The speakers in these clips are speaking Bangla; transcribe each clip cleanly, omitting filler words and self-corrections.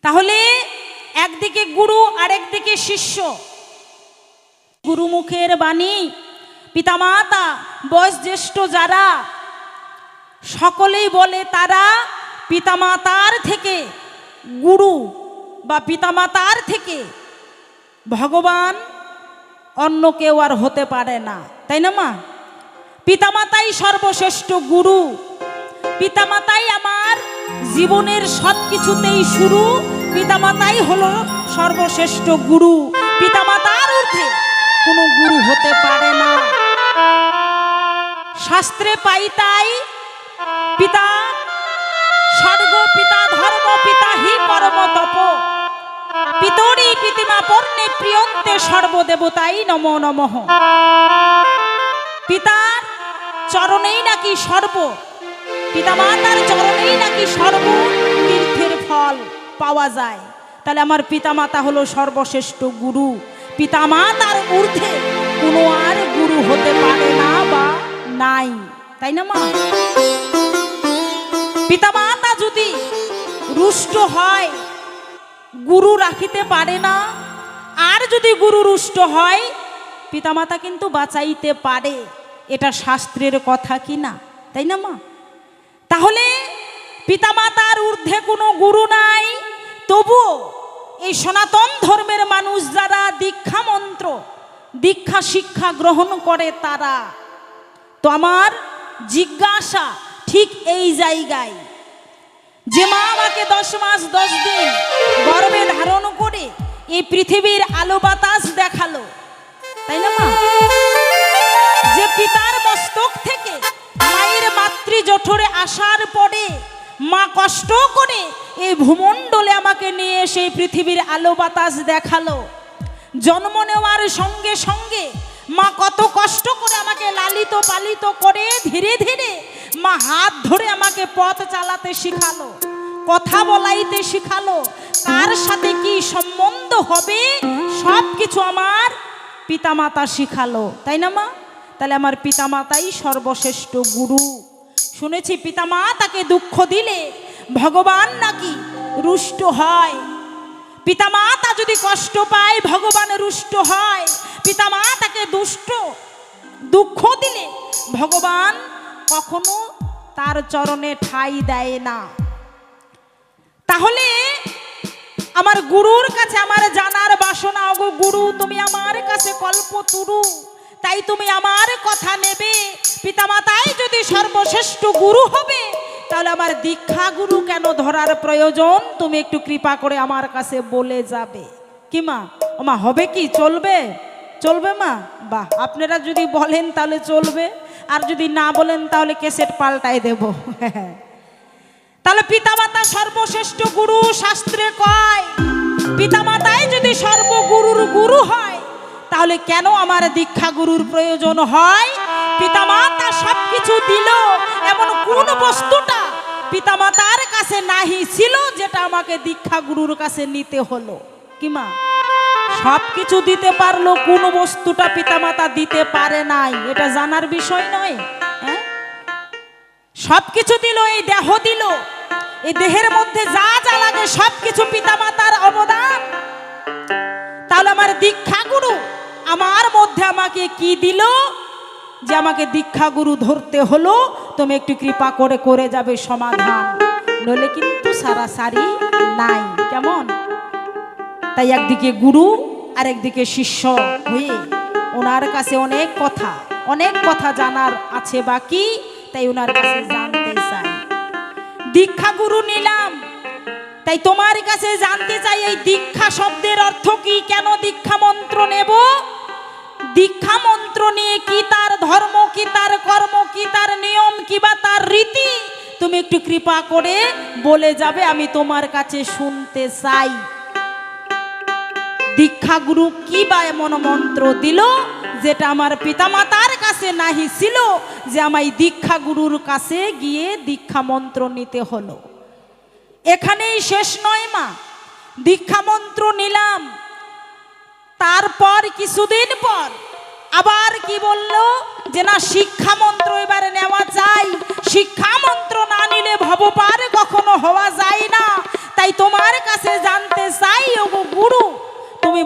তাহলে একদিকে গুরু আর একদিকে শিষ্য। গুরুমুখের বাণী, পিতামাতা বয়োজ্যেষ্ঠ যারা সকলেই বলে তারা পিতামাতার থেকে গুরু বা পিতামাতার থেকে ভগবান অন্য কেউ আর হতে পারে না, তাই না মা? পিতামাতাই সর্বশ্রেষ্ঠ গুরু, পিতামাতাই আমার জীবনের সব কিছুতেই শুরু, পিতামাতাই হলো সর্বশ্রেষ্ঠ গুরু। পিতামাতার ঊর্ধ্বে কোনো গুরু হতে পারে না। শাস্ত্রে পাই তাই পিতা স্বর্গ, পিতা ধর্ম, পিতা হি পরম তপ, পিতরি পিতিমা পর্ণে প্রিয়ন্তে সর্বদেবতাই নমো নমঃ। পিতার চরণেই নাকি সর্ব, পিতামাতার চরণেই নাকি সর্ব তীর্থের ফল পাওয়া যায়। তাহলে আমার পিতামাতা হলো সর্বশ্রেষ্ঠ গুরু। পিতামাতার ঊর্ধ্বে কোনো আর গুরু হতে পারে না বা নাই, তাই না মা? পিতামাতা যদি রুষ্ট হয় গুরু রাখিতে পারে না, আর যদি গুরু রুষ্ট হয় পিতামাতা কিন্তু বাঁচাইতে পারে। এটা শাস্ত্রের কথা কি না, তাই না মা? তাহলে পিতামাতার ঊর্ধ্বে কোনো গুরু নাই, তবুও এই সনাতন ধর্মের মানুষ যারা দীক্ষা মন্ত্র দীক্ষা শিক্ষা গ্রহণ করে তারা, তো আমার জিজ্ঞাসা ঠিক এই জায়গায় যে মা আমাকে 10 মাস 10 দিন গর্ভে ধারণ করে এই পৃথিবীর আলো বাতাস দেখালো, তাই না মা? যে পিতার মস্তক থেকে মায়ের মাতৃ জঠরে আসার পরে মা কষ্ট করে এই ভূমণ্ডলে আমাকে নিয়ে এসে পৃথিবীর আলো বাতাস দেখালো। জন্ম নেওয়ার সঙ্গে সঙ্গে মা কত কষ্ট করে আমাকে লালিত পালিত করে ধীরে ধীরে মা হাত ধরে আমাকে পথ চালাতে শিখালো, কথা বলাইতে শিখালো, কার সাথে কি সম্বন্ধ হবে সব কিছু আমার পিতামাতা শিখালো, তাই না মা? তাহলে আমার পিতামাতাই সর্বশ্রেষ্ঠ গুরু। শুনেছি পিতামাতাকে দুঃখ দিলে ভগবান নাকি রুষ্ট হয়। পিতামাতা যদি কষ্ট পায় ভগবান রুষ্ট হয়। পিতামাতাকে দুঃখ দিলে ভগবান কখনো তার চরণে ঠাঁই দেয় না। তাহলে আমার গুরুর কাছে আমার জানার বাসনা, ওগো গুরু তুমি আমার কাছে কল্পতরু, তাই তুমি আমার কথা নেবে। পিতামাতাই যদি সর্বশ্রেষ্ঠ গুরু হবে তাহলে আমার দীক্ষা গুরু কেন ধরার প্রয়োজন? তুমি একটু কৃপা করে আমার কাছে বলে যাবে কি মা? ও মা, হবে কি? চলবে? চলবে মা? বাহ, আপনারা যদি বলেন তাহলে চলবে, আর যদি না বলেন তাহলে ক্যাসেট পাল্টাই দেব। তাহলে পিতামাতা সর্বশ্রেষ্ঠ গুরু, শাস্ত্রে কয় পিতামাতাই যদি সর্বগুরুর গুরু হয় তাহলে কেন আমার দীক্ষা গুরুর প্রয়োজন হয়? পিতামাতা সবকিছু দিল, এমন কোন বস্তুটা পিতামাতার কাছে নাহি ছিল যেটা আমাকে দীক্ষা গুরুর কাছে নিতে হলো? কি মা? সবকিছু দিতে পারলো, কোন বস্তুটা পিতামাতা দিতে পারে নাই, এটা জানার বিষয় নয়? হ্যাঁ, সবকিছু দিল, এই দেহ দিল, এই দেহের মধ্যে যা যা লাগে সবকিছু পিতামাতার অবদান। তাহলে আমার দীক্ষা গুরু আমার মধ্যে আমাকে কি দিল যে আমাকে দীক্ষা গুরু ধরতে হলো? তুমি একটু কৃপা করে করে যাবে সমাধান, নইলে কিন্তু সারাসারি নাই। কেমন? তাই একদিকে গুরু আর একদিকে শিষ্য হয়ে ওনার কাছে অনেক কথা জানার আছে বাকি, তাই ওনার কাছে জানতে চাই। দীক্ষা গুরু নিলাম, তাই তোমার কাছে জানতে চাই এই দীক্ষা শব্দের অর্থ কি? কেন দীক্ষা মন্ত্র নেব? দীক্ষা মন্ত্র নিয়ে কি তার ধর্ম, কি তার কর্ম, কি তার নিয়ম, কি বা তার রীতি, তুমি একটু কৃপা করে বলে যাবে, আমি তোমার কাছে শুনতে চাই। দীক্ষা গুরু কি বা এমন মন্ত্র দিল যেটা আমার পিতামাতার কাছে নাহি ছিল, যে আমায় দীক্ষা গুরুর কাছে গিয়ে দীক্ষা মন্ত্র নিতে হলো? এখানেই শেষ নয় মা, দীক্ষা মন্ত্র নিলাম, তারপর কিছুদিন পর আবার কি বলল যে না শিক্ষা মন্ত্র এবারে নেওয়া চাই, শিক্ষা মন্ত্র না নিলে ভবপার কখনো হওয়া যায় না। তাই তোমার কাছে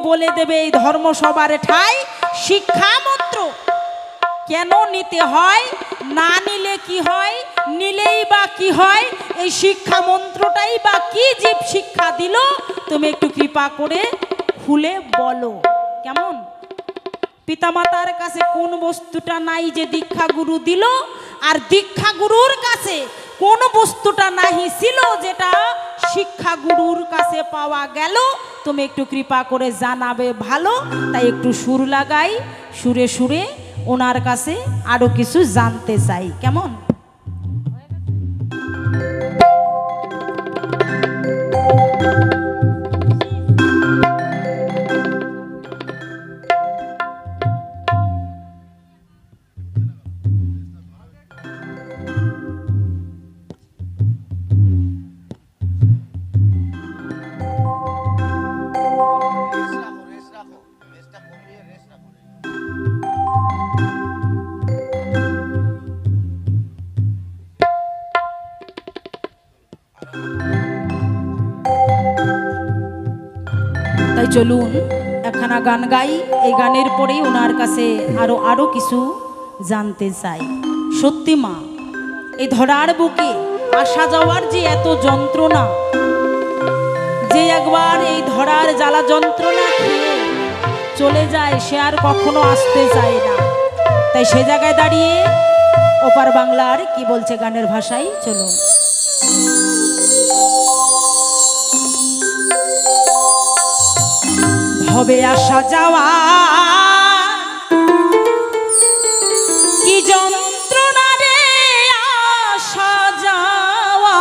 বলে দেবে এই ধর্মসভার ঠাই শিক্ষা মন্ত্র কেন নিতে হয়, না নিলে কি হয়, নিলেই বা কি হয়, এই শিক্ষা মন্ত্রটাই বা কি জীব শিক্ষা দিল, তুমি একটু কৃপা করে খুলে বলো। কেমন? পিতামাতার কাছে কোন বস্তুটা নাই যে দীক্ষা গুরু দিল, আর দীক্ষা গুরুর কাছে কোন বস্তুটা নাহি ছিল যেটা শিক্ষা গুরুর কাছে পাওয়া গেল, তুমি একটু কৃপা করে জানাবে ভালো। তাই একটু সুর লাগাই, সুরে সুরে ওনার কাছে আরো কিছু জানতে চাই। কেমন? তাই চলুন একখানা গান গাই, এই গানের পরেই ওনার কাছে আরো কিছু জানতে চাই। সত্যি মা, এই ধরার বুকে আসা যাওয়ার যে এত যন্ত্রণা, যে একবার এই ধরার জ্বালা যন্ত্রণা খেয়ে চলে যায় সে আর কখনো আসতে চায় না। তাই সে জায়গায় দাঁড়িয়ে ওপার বাংলার কি বলছে গানের ভাষায়, চলুন। হবে আসা যাওয়া কি যন্ত্রণা রে, আসা যাওয়া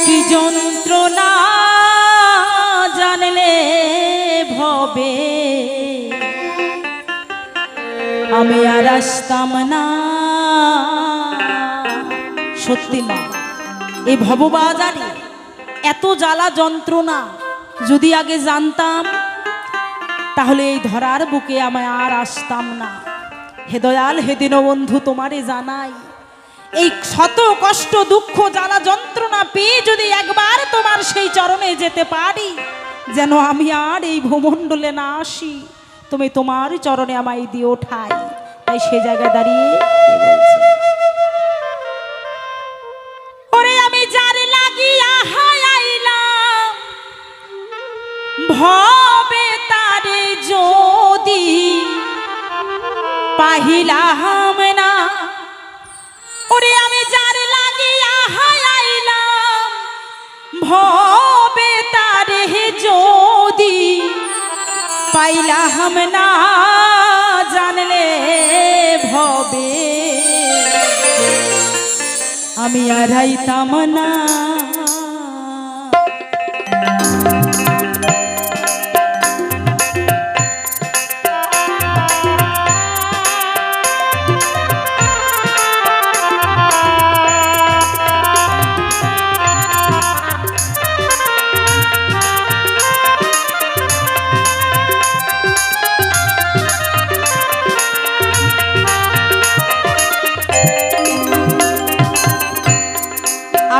কি যন্ত্রণা, জানলে ভবে আমি আর আসতাম না। সত্যি মা, এই ভববাজারে এত জ্বালা যন্ত্রণা যদি আগে জানতাম তাহলে এই ধরার বুকে আমি আর আসতাম না। হে দয়াল, হে দীনবন্ধু, তোমারে জানাই এই শত কষ্ট দুঃখ জ্বালা যন্ত্রণা পেয়ে যদি একবার তোমার সেই চরণে যেতে পারি, যেন আমি আর এই ভূমণ্ডলে না আসি, তুমি তোমার চরণে আমায় দিও ঠাই। তাই সে জায়গায় দাঁড়িয়ে ওরে আমি যার লাগিয়া হাইলাম ভবে তারে যদি পাহিলাম না, ওরে আমি যার লাগিয়া হাইলাম ভবে তারে যদি পাইলাম না, জানলে ভবে আমি আর আইতাম না।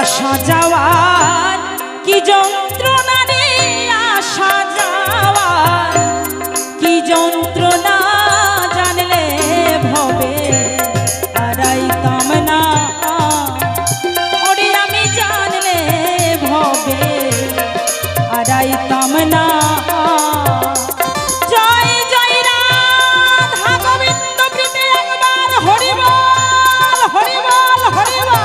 আসা যাওয়ার কি যন্ত্রণা রে, আসা যাওয়ার কি যন্ত্রণা, জানলে ভবে আরাইতাম না, ওরে আমি জানলে ভবে আরাইতাম না। জয় জয় রাধা গোবিন্দ প্রীতি একবার হরি বল, হরি বল, হরি বল।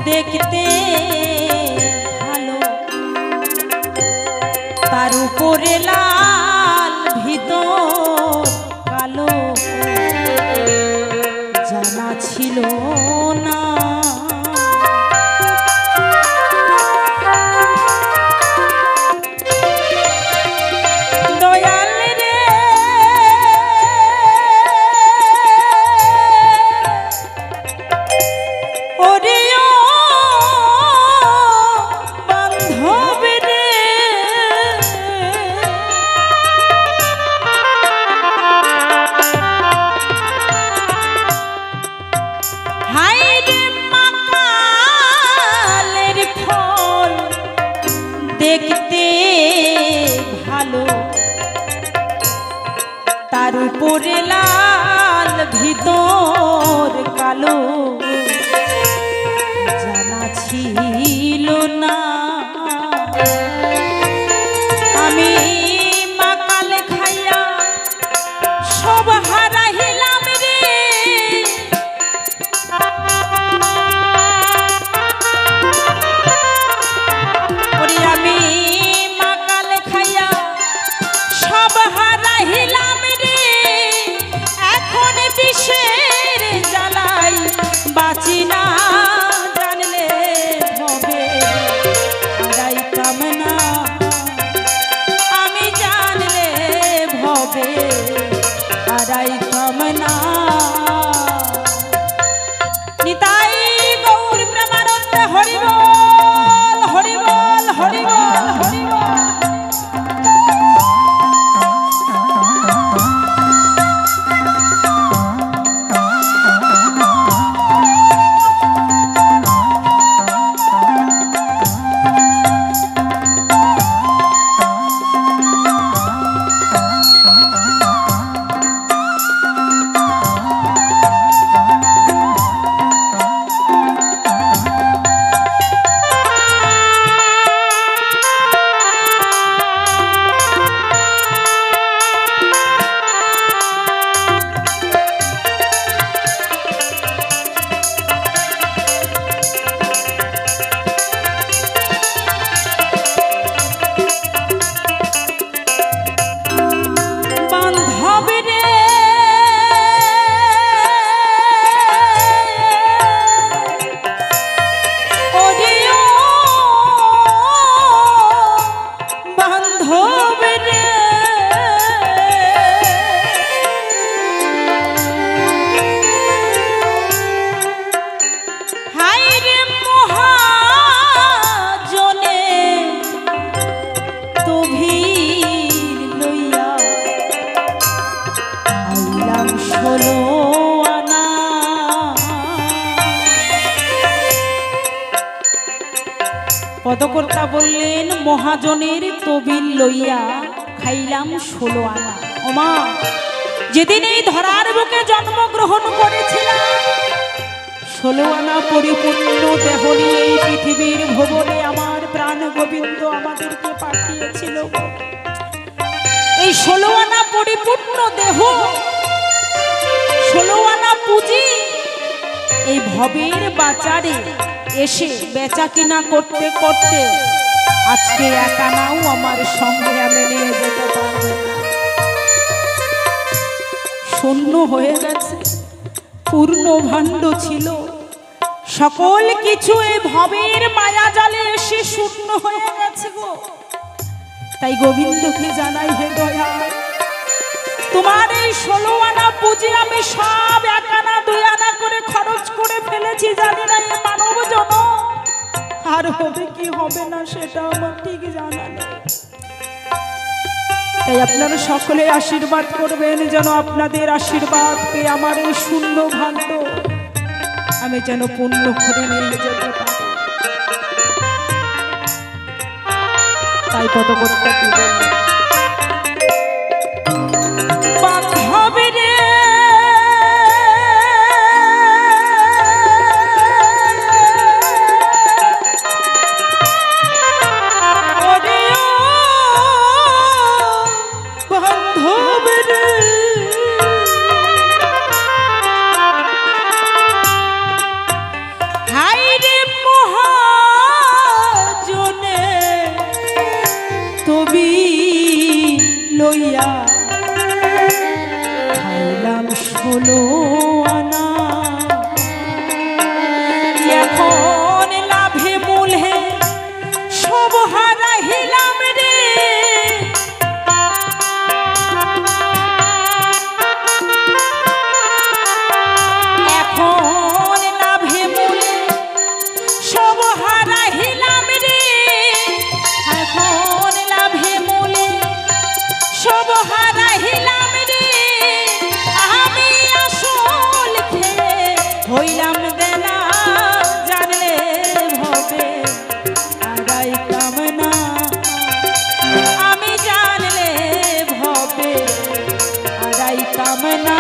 দেখতে ভালো, তার উপরে লাল ভিতর কালো, জানা ছিল না। দেখতে ভালো, তার উপরে লাল ভিতর কালো, জানা ছিল না। আমি মাকাল খাইয়া সব হারাইলাম রে, আমি মাকাল খাইয়া সব হারাইলাম রে, এখন বিষের জ্বালাই বাঁচি না, জানলে হবে হারাইতাম না, আমি জানলে হবে হারাইতাম না। নিতাই গৌর প্রেমানন্দে হরি বল, হরি বল, হরি বল, হরি বল। পদকর্তা বললেন, মহাজনের তবিল লইয়া খাইলাম 16 আনা। ওমা, যেদিন এই ধরার বুকে জন্মগ্রহণ করেছিলাম, 16 আনা পরিপূর্ণ দেহ নিয়ে এই পৃথিবীর ভুবনে আমার প্রাণ গোবিন্দ আমাদেরকে পাঠিয়েছিল। এই 16 আনা পরিপূর্ণ দেহ, 16 আনা পুঁজি এই ভবের বাজারে এসে বেচা কিনা করতে করতে আজকে 1 আনাও আমার সঙ্গে আমি নিয়ে যেতে পারবো না। শূন্য হয়ে গেছে, পূর্ণ ভাণ্ড ছিল, সকল কিছু এই ভবের মায়া জালে এসে শূন্য হয়ে গেছে গো। তাই গোবিন্দকে জানাই, হে দয়া, তোমার এই 16 আনা পুঁজি আমি সব 1 আনা 2 আনা করে খরচ করে ফেলেছি। জানি না এই মানব জন আর হবে কি হবে না সেটা আমার ঠিক জানা নেই। তাই আপনারা সকলে আশীর্বাদ করবেন যেন আপনাদের আশীর্বাদ পেয়ে আমার এই শূন্য ভাণ্ড আমি যেন পূর্ণ করে নিয়ে যেতে পারি। তাই পদকর্তা কি বললেন, বান্ধবী রে হায় রে লইয়া খাইলাম 16 আনা এখন লাভে মূলে সব হারাইলাম রে এখন লাভে মূলে সব হারাইলাম রে এখন লাভে মূলে সব হারাইলাম রে আমি আসল খেয়ে হইলাম দেনা জানলে ভবে আড়াই কামনা আমি জানলে ভবে আড়াই কামনা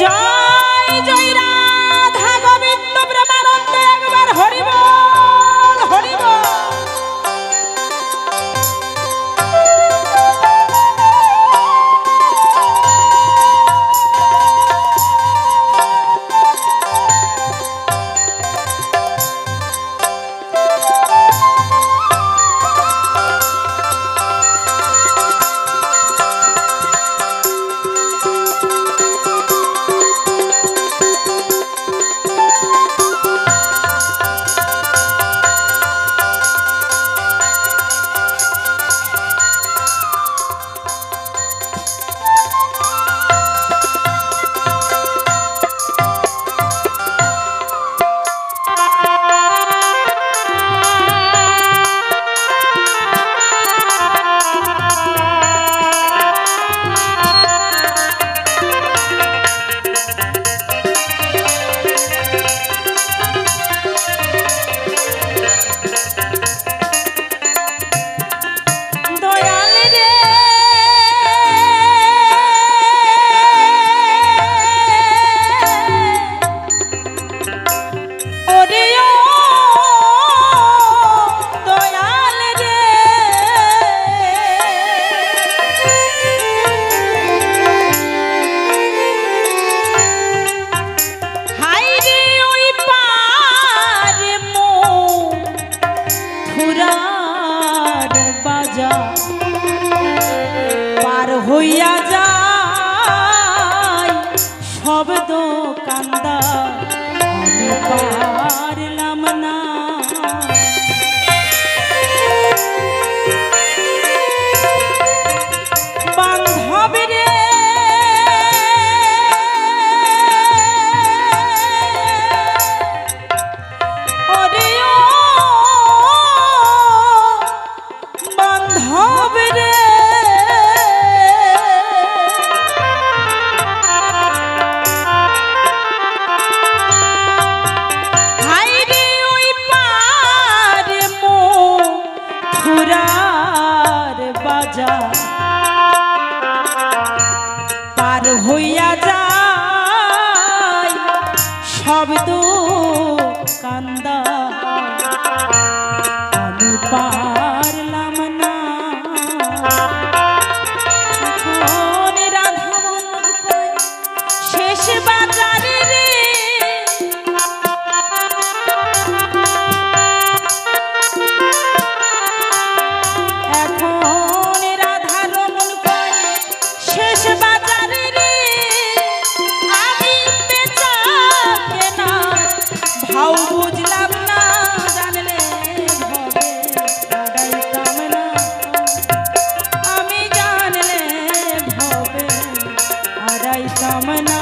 জয় জয় রাধা গোবিন্দ প্রেমানন্দ একবার হরি বল হরি বল পার হইয়া যায় শব্দ কান্দা আমি পারলাম না বান্ধব রে বান্ধব রে পার হইয়া যায় শব্দ কান্দা আমি পারলাম না রাধা শেষ বাজারে রে বুঝলাম না জানলে ভবে আড়াই কামনা আমি জানলে ভবে আড়াই কামনা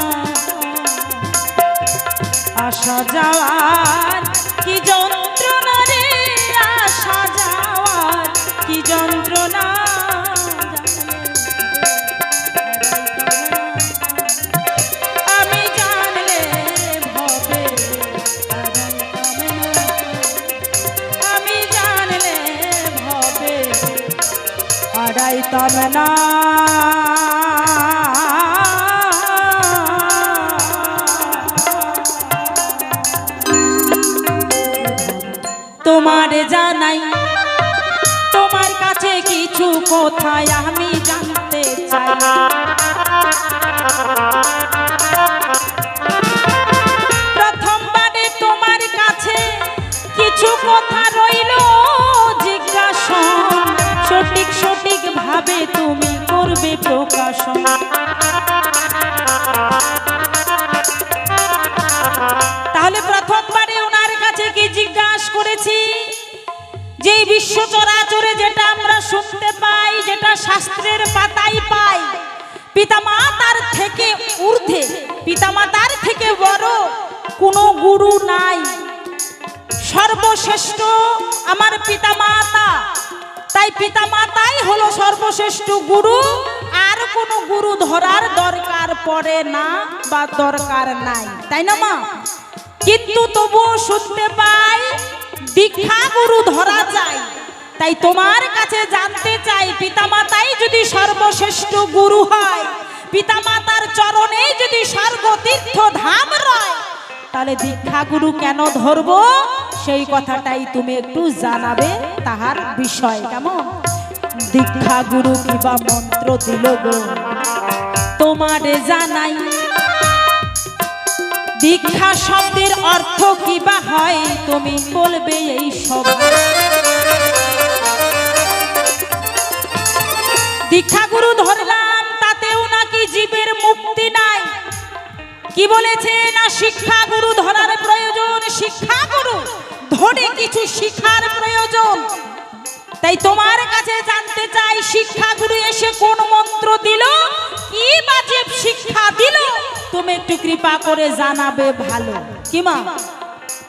আসা যাওয়ার কি যন্ত্রণা রে আসা যাওয়ার কি যন্ত্রণা আড়াইতাম না তোমার জানাই তোমার কাছে কিছু কোথায় আমি জানতে চাই প্রথমবারে তোমার কাছে কিছু কথা রইল জিজ্ঞাসা সঠিক সঠিক ভাবে তাহলে প্রথমবারে ওনার কাছে কি জিজ্ঞাসা করেছি যে বিশ্ব চরাচরে যেটা আমরা শুনতে পাই, যেটা শাস্ত্রের পাতায় পাই, পিতামাতার থেকে ঊর্ধ্বে, পিতামাতার থেকে বড় কোনো গুরু নাই, সর্বশ্রেষ্ঠ আমার পিতামাতা। তাই পিতামাতাই হলো সর্বশ্রেষ্ঠ গুরু, আর কোনো গুরু ধরার দরকার পড়ে না বা দরকার নাই, তাই না মা? কিন্তু তবুও শুনতে পাই দীক্ষা গুরু ধরা যায়। তাই তোমার কাছে জানতে চাই, পিতামাতাই যদি সর্বশ্রেষ্ঠ গুরু হয়, পিতামাতার চরণে যদি স্বর্গ তীর্থ ধাম রয়, তাহলে দীক্ষা গুরু কেন ধরবো? সেই কথাটাই তুমি একটু জানাবে তাহার বিষয়। কেমন? দীক্ষা গুরু কিবা মন্ত্র দিল গো তোমারে জানাই, দীক্ষা শব্দের অর্থ কিবা হয় তুমি বলবে এই সব। দীক্ষা গুরু ধরলাম, তাতেও নাকি জীবের মুক্তি নাই। কি বলেছে না শিক্ষা গুরু ধরার প্রয়োজন, শিক্ষা গুরু ধরে কিছু শিখার প্রয়োজন। তাই তোমার কাছে জানতে চাই, শিক্ষা গুরু এসে কোন মন্ত্র দিল, কি বাজে শিক্ষা দিল, তুমি একটু কৃপা করে জানাবে ভালো। কি মা?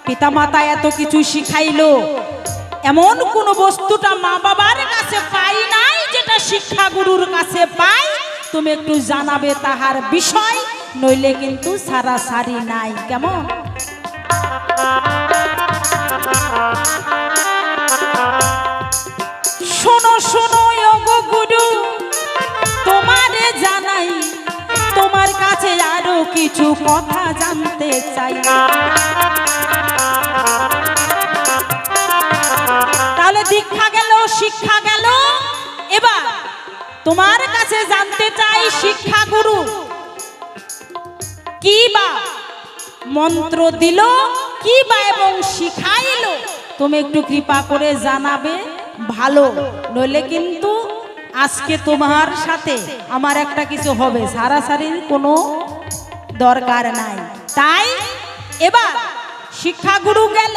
পিতামাতা এত কিছু শিখাইলো, এমন কোন বস্তুটা মা বাবার কাছে পাই নাই যেটা শিক্ষা গুরুর কাছে পাই, তুমি একটু জানাবে তাহার বিষয়, নইলে কিন্তু সারাসারি নাই। কেমন? শোনো শোনো ওগো গুরু তোমারে জানাই, তোমার কাছে আরো কিছু কথা জানতে চাই। তাহলে দীক্ষা গেল, শিক্ষা গেল, এবার তোমার কাছে জানতে চাই শিক্ষা গুরু কি বা মন্ত্র দিল, কি বা এবং শিখাইলো, তুমি একটু কৃপা করে জানাবে ভালো, নইলে কিন্তু আজকে তোমার সাথে আমার একটা কিছু হবে, সারাসারির কোনো দরকার নাই। তাই এবার শিক্ষা গুরু গেল,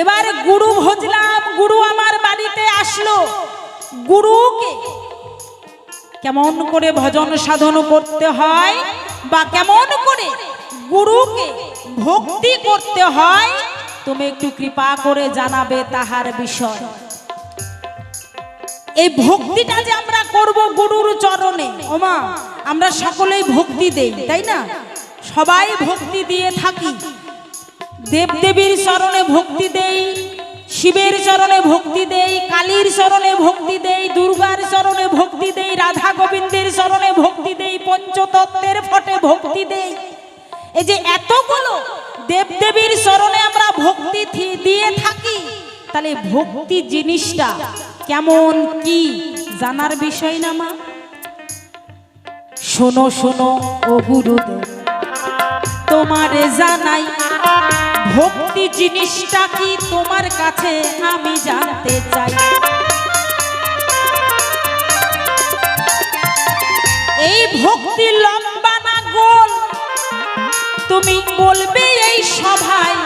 এবার গুরু ভজলাম, গুরু আমার বাড়িতে আসলো। গুরুকে কেমন করে ভজন সাধন করতে হয় বা কেমন করে গুরুকে ভক্তি করতে হয়, তুমি একটু কৃপা করে জানাবে তাহার বিষয়। এই ভক্তিটা যে আমরা করব গুরুর চরণে, ওমা আমরা সকলেই ভক্তি দেই, তাই না? সবাই ভক্তি দিয়ে থাকি। দেবদেবীর চরণে ভক্তি দেই, শিবের চরণে ভক্তি দেই, কালীর চরণে ভক্তি দেই, দুর্গার চরণে ভক্তি দেই, রাধা গোবিন্দের চরণে ভক্তি দেই, পঞ্চতত্ত্বের ফটে ভক্তি দেই। এই যে এতগুলো দেবদেবীর চরণে আমরা ভক্তি দিয়ে থাকি, তাহলে ভক্তি জিনিসটা কেমন কি জানার বিষয় না মা? শোনো শোনো ও গুরুদেব তোমারে জানাই, ভক্তি জিনিসটা কি তোমার কাছে আমি জানতে চাই। এই ভক্তি লম্বা না গোল, তুমি বলবে এই সভায়।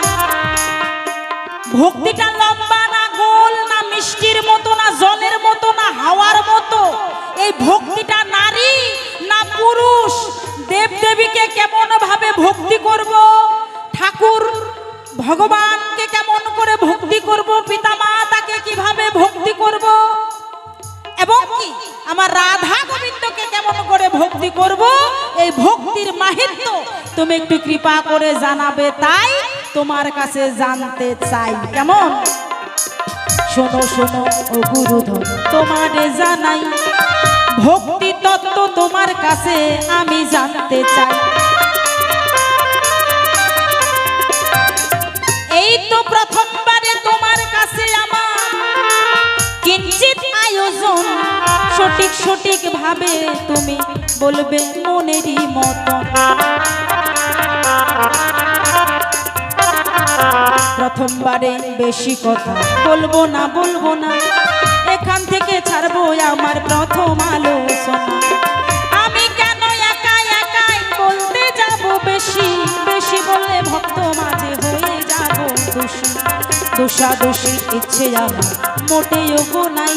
ভক্তিটা লম্বা না গোল, না মিষ্টির মতো, না জলের মতো, না হাওয়ার মতো। এই ভক্তিটা নারী না পুরুষ? দেবদেবীকে কেমন ভাবে ভক্তি করব, ঠাকুর ভগবানকে কেমন করে ভক্তি করব, পিতা মাতাকে কিভাবে ভক্তি করব, এবং কি আমার রাধা গোবিন্দকে কেমন করে ভক্তি করব, এই ভক্তির মাহাত্ম্য তুমি একটু কৃপা করে জানাবে, তাই তোমার কাছে জানতে চাই। কেমন? শোনো শোনো ও গুরুধর তোমারে জানাই, ভক্তি তত্ত্ব তোমার কাছে আমি জানতে চাই। এই তো প্রথমবারে তোমার কাছে আমার কিঞ্চিত আয়োজন, সঠিক সঠিক ভাবে তুমি বলবে মনেরই মতন। প্রথমবারে বেশি কথা বলবো না, এখান থেকে ছাড়বো আমার প্রথম আলোচনা। আমি কেন একাই একাই বলতে যাব বেশি, বেশি বললে ভক্ত মাঝে দোষী, দোষাদোষী ইচ্ছে আমার মোটেও গো নাই।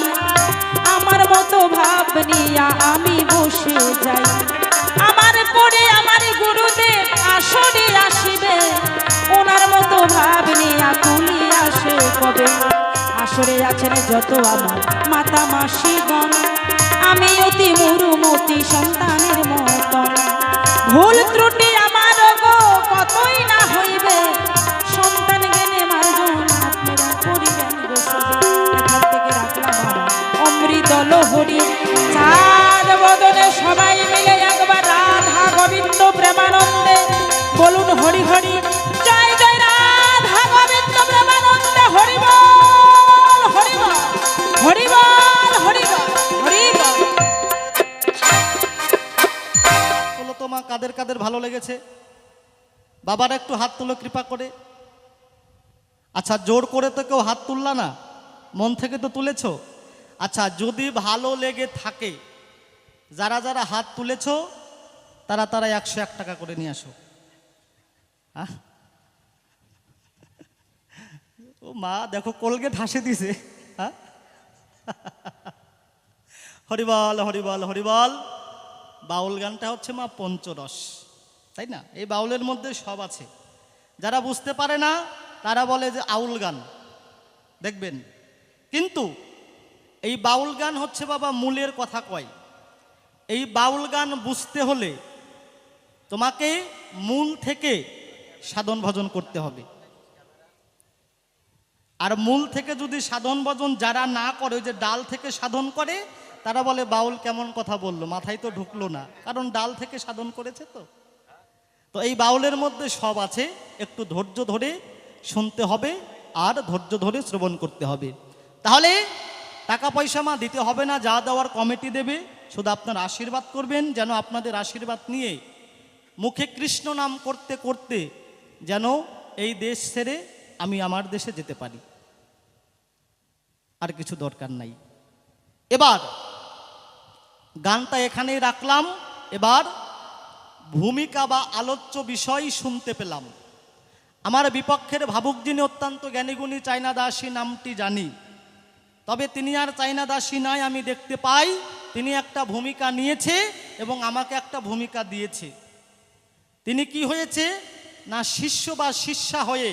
আমার মতো ভাব নিয়া আমি বসে যাই, আমার পরে আমার গুরুদেব আসরে আসিবে, ওনার মতো ভাব নিয়া তুলি আসে কবে। আসরে আছেন যত আমার মাতা মাসিগণ, আমি অতি মুরুমতি সন্তানের মতন। ভুল ত্রুটি আমার গো কতই না হইবে, সন্তান জ্ঞানে মার্জন আপনারা করিবেন গো সবে। এখান থেকে রাখলাম আমার অমৃত লহরী, চাঁদ বদনে সবাই মিলে একবার রাধা গোবিন্দ প্রেমানন্দে বলুন হরি হরি। জয় জয় রাধা গোবিন্দ প্রেমানন্দে, হরি বল হরি বল হরি বল হরি বল হরি বল। বলো তো মা, কাদের কাদের ভালো লেগেছে? বাবারা একটু হাত তুলো কৃপা করে। আচ্ছা, জোর করে তো কেউ হাত তুললা না, মন থেকে তো তুলেছ। আচ্ছা, যদি ভালো লেগে থাকে, যারা যারা হাত তুলেছ তারা তারা 101 টাকা করে নিয়ে আসো। হ্যাঁ, ও মা দেখো কোলগেট হাসে দিছে। হ্যাঁ, হরিবল হরিবল হরিবল। বাউল গানটা হচ্ছে মা পঞ্চরস, তাই না? এই বাউলের মধ্যে সব আছে। যারা বুঝতে পারে না তারা বলে যে আউল গান, দেখবেন। কিন্তু এই বাউল গান হচ্ছে বাবা মূলের কথা কয়। এই বাউল গান বুঝতে হলে তোমাকে মূল থেকে সাধন ভজন করতে হবে। আর মূল থেকে যদি সাধন ভজন যারা না করে, ওই যে ডাল থেকে সাধন করে, তারা বলে বাউল কেমন কথা বললো, মাথায় তো ঢুকলো না, কারণ ডাল থেকে সাধন করেছে। তো এই বাউলের মধ্যে সব আছে, একটু ধৈর্য ধরে শুনতে হবে আর ধৈর্য ধরে শ্রবণ করতে হবে। তাহলে টাকা পয়সা মা দিতে হবে না, যা দেওয়ার কমিটি দেবে। শুধু আপনার আশীর্বাদ করবেন, যেন আপনাদের আশীর্বাদ নিয়ে মুখে কৃষ্ণ নাম করতে করতে যেন এই দেশ ছেড়ে আমি আমার দেশে যেতে পারি, আর কিছু দরকার নাই। এবার গানটা এখানেই রাখলাম। এবার ভূমিকা বা আলোচ্য বিষয় শুনতে পেলাম। আমার বিপক্ষের ভাবুক যিনি অত্যন্ত জ্ঞানীগুণী চায়না দাসী নামটি জানি, তবে তিনি আর চায়না দাসী নয়, আমি দেখতে পাই তিনি একটা ভূমিকা নিয়েছে এবং আমাকে একটা ভূমিকা দিয়েছে। তিনি কি হয়েছে না, শিষ্য বা শিষ্যা হয়ে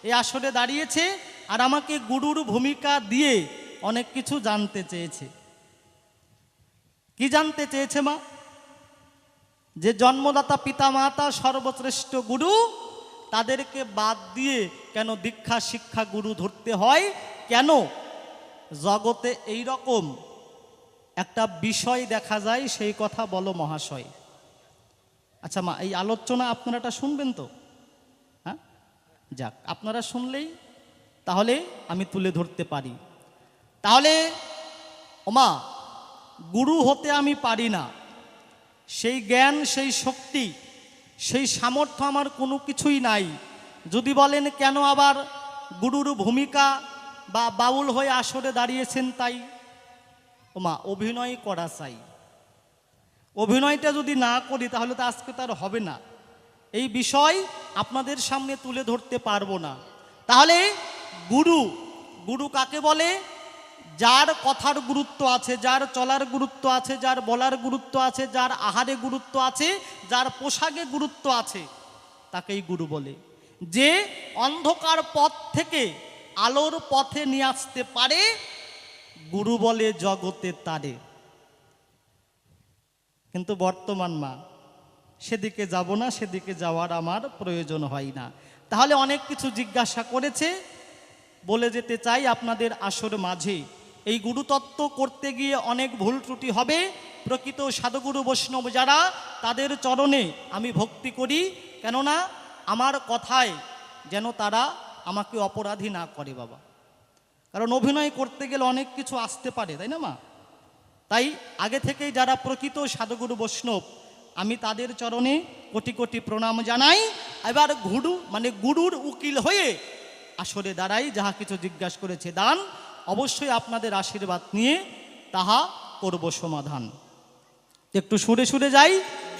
এই আসরে দাঁড়িয়েছে আর আমাকে গুরুর ভূমিকা দিয়ে অনেক কিছু জানতে চেয়েছে। কি জানতে চেয়েছে মা? যে জন্মদাতা পিতা মাতা সর্বশ্রেষ্ঠ গুরু, তাদেরকে বাদ দিয়ে কেন দীক্ষা শিক্ষা গুরু ধরতে হয়, কেন জগতে এই রকম একটা বিষয় দেখা যায়, সেই কথা বলো মহাশয়। আচ্ছা মা, এই আলোচনা আপনারাটা শুনবেন তো? হ্যাঁ, যাক, আপনারা শুনলেই তাহলে আমি তুলে ধরতে পারি। তাহলে ওমা, গুরু হতে আমি পারি না, সেই জ্ঞান, সেই শক্তি, সেই সামর্থ্য আমার কোনো কিছুই নাই। যদি বলেন কেন আবার গুরুর ভূমিকা বা বাউল হয়ে আসরে দাঁড়িয়েছেন, তাই ওমা অভিনয় করা চাই। অভিনয়টা যদি না করি তাহলে তো আজকে তার হবে না, এই বিষয় আপনাদের সামনে তুলে ধরতে পারবো না। তাহলে গুরু, গুরু কাকে বলে? যার কথার গুরুত্ব আছে, যার চলার গুরুত্ব আছে, যার বলার গুরুত্ব আছে, যার আহারে গুরুত্ব আছে, যার পোশাকে গুরুত্ব আছে, তাকেই গুরু বলে। যে অন্ধকার পথ থেকে আলোর পথে নিয়ে আসতে পারে, গুরু বলে জগতে তারে। কিন্তু বর্তমান মা সেদিকে যাব না, সেদিকে যাওয়ার আমার প্রয়োজন হয় না। তাহলে অনেক কিছু জিজ্ঞাসা করেছে, বলে যেতে চাই আপনাদের আসর মাঝে। এই গুরুতত্ত্ব করতে গিয়ে অনেক ভুল ত্রুটি হবে। প্রকৃত সাধুগুরু বৈষ্ণব যারা, তাদের চরণে আমি ভক্তি করি, কেননা আমার কথায় যেন তারা আমাকে অপরাধী না করে বাবা। কারণ অভিনয় করতে গেলে অনেক কিছু আসতে পারে, তাই না মা? তাই আগে থেকেই যারা প্রকৃত সাধুগুরু বৈষ্ণব, আমি তাদের চরণে কোটি কোটি প্রণাম জানাই। এবার গুরুর উকিল হয়ে আসরে দাঁড়াই। যাহা কিছু জিজ্ঞাসা করেছে দান, অবশ্যই আপনাদের আশীর্বাদ নিয়ে তাহা করব সমাধান। একটু সুরে সুরে যাই,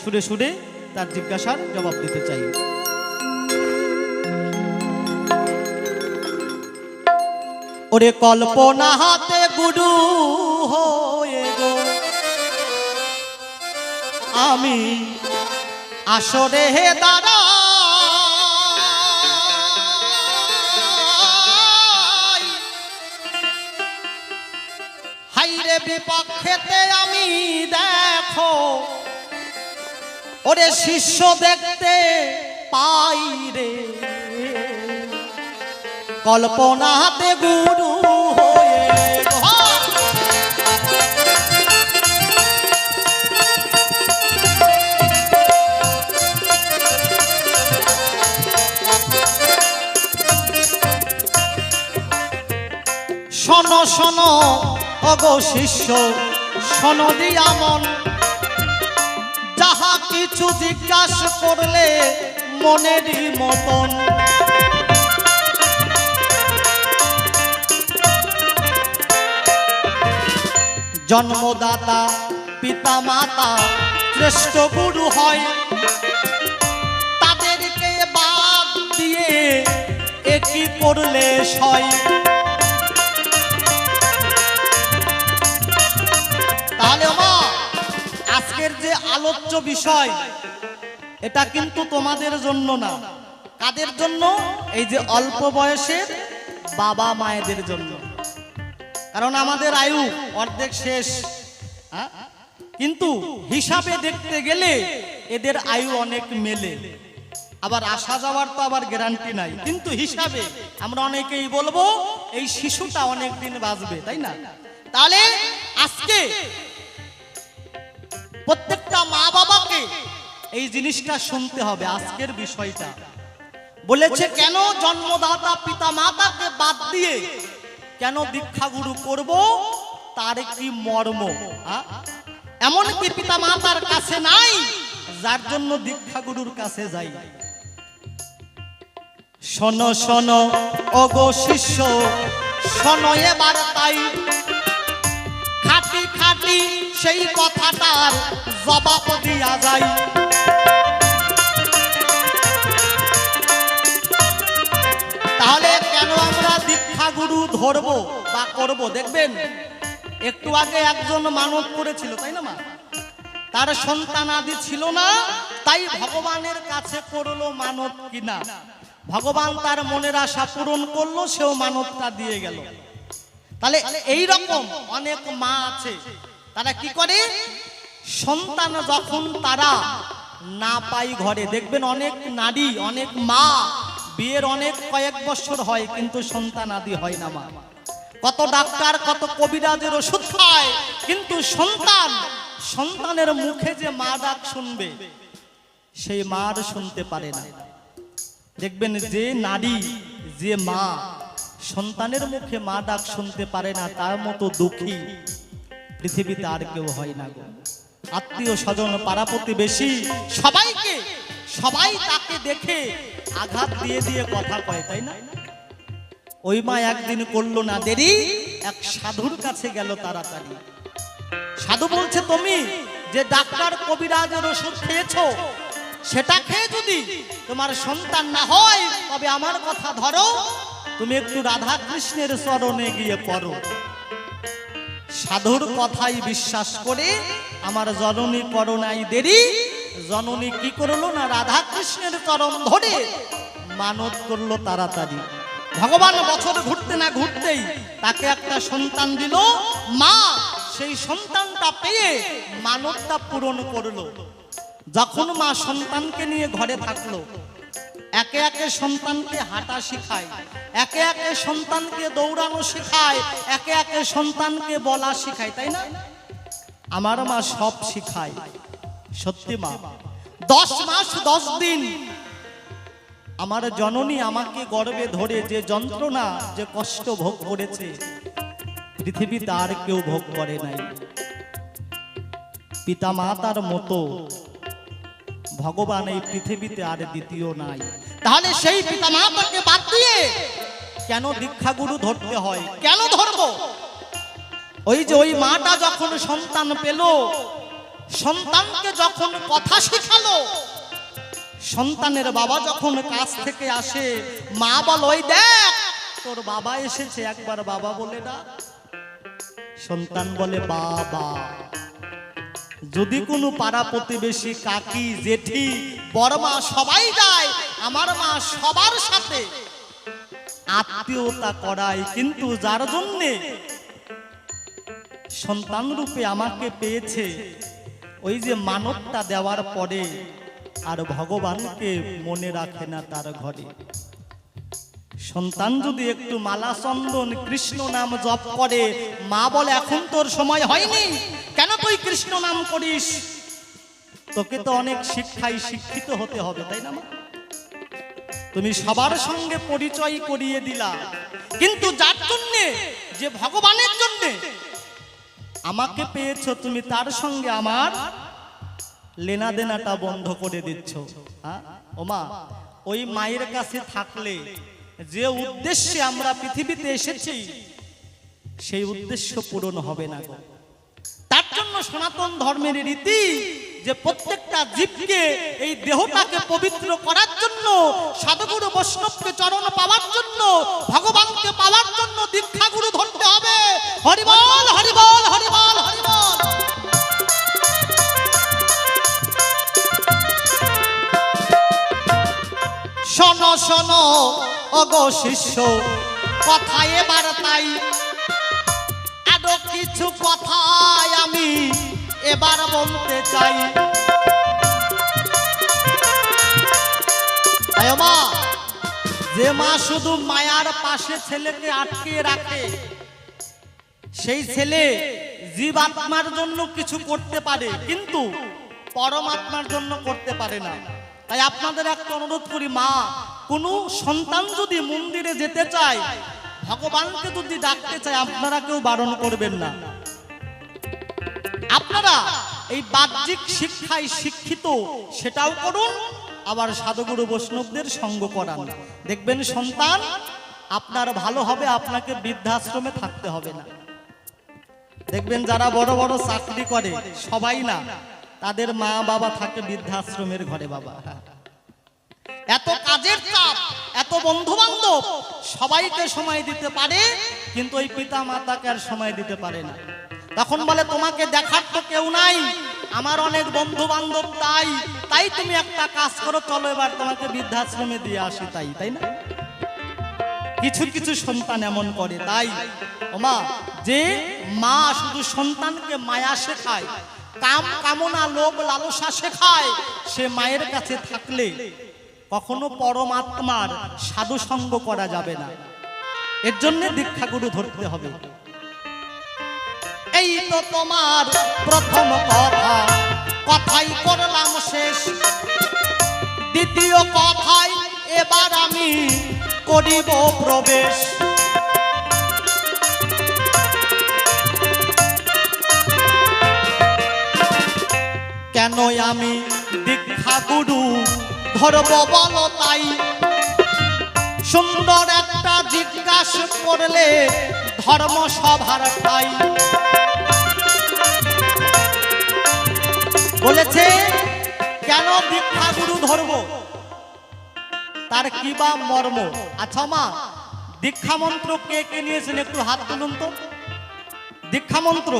সুরে সুরে তার জিজ্ঞাসার জবাব দিতে চাই। ওরে কল্পনা হাতে গুরু হয়ে গো আমি আসরে হে দাঁড়া হাইরে বিপক্ষেতে আমি দেখো ওরে শিষ্য দেখতে পাই রে কল্পনাতে গুরু হয়ে শোনো শোনো ওগো শিষ্য শোনো দিয়া মন যাহা কিছু জিজ্ঞাসা করলে মনেরই মতন জন্মদাতা পিতা মাতা শ্রেষ্ঠ গুরু হয় তাদেরকে বাদ দিয়ে একই করলে সয় তাহলে মা আজকের যে আলোচ্য বিষয় এটা কিন্তু তোমাদের জন্য না কাদের জন্য এই যে অল্প বয়সের বাবা মায়েদের জন্য কারণ আমাদের আয়ু অর্ধেক শেষ কিন্তু হিসাবে দেখতে গেলে এদের আয়ু অনেক মেলে আবার আসা যাওয়ার তো আবার গ্যারান্টি নাই কিন্তু হিসাবে আমরা অনেকেই বলবো এই শিশুটা অনেক দিন বাঁচবে তাই না তাহলে আজকে প্রত্যেকটা মা বাবাকে এই জিনিসটা শুনতে হবে আজকের বিষয়টা বলেছে কেন জন্মদাতা পিতা মাতাকে বাদ দিয়ে কেন দীক্ষাগুরু করব তার কি মর্ম এমন কি পিতা মাতার কাছে নাই যার জন্য দীক্ষাগুরুর কাছে যাই শোনো শোনো ওগো শিষ্য শোনো এবার তাই খাটি খাটি সেই কথাটার জবাব দিয়া যায় তাহলে কেন আমরা দীক্ষাগুরু ধরবো বা করব দেখবেন একটু আগে একজন মানত করেছিল তাই না মা তার সন্তান আদি ছিল না তাই ভগবানের কাছে করলো মানত কিনা ভগবান তার মনের আশা পূরণ করলো সেও মানতটা দিয়ে গেল তাহলে এই রকম অনেক মা আছে তারা কি করে সন্তান যখন তারা না পায় ঘরে দেখবেন অনেক নারী অনেক মা বিয়ের অনেক কয়েক বছর হয় কিন্তু সন্তান আদি হয় না মা কত ডাক্তার কত কবিরাজের ওষুধ খায় কিন্তু সন্তানের মুখে যে মা ডাক শুনবে সেই মা আর শুনতে পারে না দেখবেন যে নারী যে মা সন্তানের মুখে মা ডাক শুনতে পারে না তার মতো দুঃখী পৃথিবীতে আর কেউ হয় না গো আত্মীয় স্বজন পাড়া প্রতিবেশী সবাই তাকে দেখে আঘাত দিয়ে দিয়ে কথা কয় তাই না ওই মা একদিন করলো না দেরি এক সাধুর কাছে গেল তাড়াতাড়ি সাধু বলছে তুমি যে ডাক্তার কবিরাজের ওষুধ খেয়েছো সেটা খেয়ে যদি তোমার সন্তান না হয় তবে আমার কথা ধরো তুমি একটু রাধা কৃষ্ণের চরণে গিয়ে পড়ো সাধুর কথাই বিশ্বাস করে আমার জননী করোনাই দেরি জননী কি করলো না রাধা কৃষ্ণের চরণ ধরে মানত করলো তাড়াতাড়ি ভগবান বছর ঘুরতে না ঘুরতেই তাকে একটা সন্তান দিল মা সেই সন্তানটা পেয়ে মানতটা পূরণ করলো যখন মা সন্তানকে নিয়ে ঘরে থাকলো একে একে সন্তানকে হাঁটা শেখায় একে একে সন্তানকে দৌড়ানো শেখায় একে একে সন্তানকে বলা শেখায় তাই না আমার মা সব শেখায় সত্যি মা 10 মাস 10 দিন আমার জননী আমাকে গর্ভে ধরে যে যন্ত্রণা যে কষ্ট ভোগ করেছে পৃথিবীতে আর কেউ ভোগ করে নাই পিতা মাতার মতো ভগবান এই পৃথিবীতে আর দ্বিতীয় নাই তাহলে সেই পিতা মাতাকে বাদ দিয়ে কেন দীক্ষাগুরু ধরতে হয় কেন ধরবো ওই যে ওই মাটা যখন সন্তান পেল সন্তানকে যখন কথা শেখালো সন্তানের বাবা যখন কাছ থেকে আসে মা বল ওই দেখ তোর বাবা এসেছে, একবার বাবা বলে ডাক। সন্তান বলে বাবা। যদি কোনো পাড়া প্রতিবেশী, কাকি, জেঠি, বড় মা সবাই যায়, আমার মা সবার সাথে আত্মীয়তা করায়, কিন্তু যার জন্যে সন্তান রূপে আমাকে পেয়েছে, ওই যে মানবটা দেওয়ার পরে আর ভগবানকে মনে রাখে না তার ঘরে। সন্তান যদি একটু মালা চন্দন কৃষ্ণ নাম জপ করে, মা বলে এখন তোর সময় হয়নি, কেন তুই কৃষ্ণ নাম করিস? তোকে তো অনেক শিক্ষায় শিক্ষিত হতে হবে, তাই না মা? তুমি সবার সঙ্গে পরিচয় করিয়ে দিলা, কিন্তু যার জন্যে, যে ভগবানের জন্যে আমাকে পেয়েছো, তুমি তার সঙ্গে আমার লেনা দেনাটা বন্ধ করে দিচ্ছ। হ্যাঁ ও মা, ওই মায়ের কাছে থাকলে যে উদ্দেশ্যে আমরা পৃথিবীতে এসেছি, সেই উদ্দেশ্য পূরণ হবে না গো। তার জন্য সনাতন ধর্মের রীতি যে প্রত্যেকটা জীবকে, এই দেহটাকে পবিত্র করার জন্য, সাধুগুরু বৈষ্ণবকে চরণ পাওয়ার জন্য, ভগবানকে পাওয়ার জন্য দীক্ষাগুরু ধরতে হবে। হরিবল হরিবল হরিবল হরিবল। শোনো শোনো ওগো শিষ্য, কথা এবার তাই, আরো কিছু কথাই আমি এবার বলতে চাই। মা, যে মা শুধু মায়ার পাশে ছেলেকে আটকে রাখে, সেই ছেলে জীবাত্মার জন্য কিছু করতে পারে, কিন্তু পরমাত্মার জন্য করতে পারে না। তাই আপনাদের একটা অনুরোধ করি, মা, কোনো সন্তান যদি মন্দিরে যেতে চায়, ভগবানকে যদি ডাকতে চায়, আপনারা কেউ বারণ করবেন না। আপনারা এই বাহ্যিক শিক্ষায় শিক্ষিত, সেটাও করুন, আবার সাধুগুরু বৈষ্ণবদের সঙ্গ করান। দেখবেন সন্তান আপনার ভালো হবে, আপনাকে বৃদ্ধাশ্রমে থাকতে হবে না। দেখবেন যারা বড় বড় চাকরি করে, সবাই না, তাদের মা বাবা থাকে বৃদ্ধাশ্রমের ঘরে। বাবা, এত কাজের চাপ, এত বন্ধু বান্ধব, সবাইকে সময় দিতে পারে, কিন্তু ওই পিতা মাতাকে আর সময় দিতে পারে না। তখন বলে তোমাকে দেখার তো কেউ নাই, আমার অনেক বন্ধু বান্ধব, তাই তুমি একটা কাজ করো, চলো এবার তোমাকে বৃদ্ধাশ্রমে দিয়ে আসি, তাই না? কিছু কিছু সন্তান এমন করে। তাই ওমা, যে মা শুধু সন্তানকে মায়া শেখায়, কাম কামনা লোভ লালসা শেখায়, সে মায়ের কাছে থাকলে কখনো পরমাত্মার সাধু সঙ্গ করা যাবে না। এর জন্য দীক্ষাগুরু ধরতে হবে। এই তো তোমার প্রথম কথা, কথাই করলাম শেষ। দ্বিতীয় কথাই এবার আমি করিব প্রবেশ। কেন আমি দীক্ষাগুরু ধরব বলো তাই? সুন্দর একটা জিজ্ঞাসা করলে ধর্মসভার ঠাই। বলেছে কেন দীক্ষাগুরু ধরব, তার কি বা মর্ম? আচ্ছা মা, দীক্ষা মন্ত্র কে কে নিয়েছেন একটু হাত তুলুন তো। দীক্ষা মন্ত্র,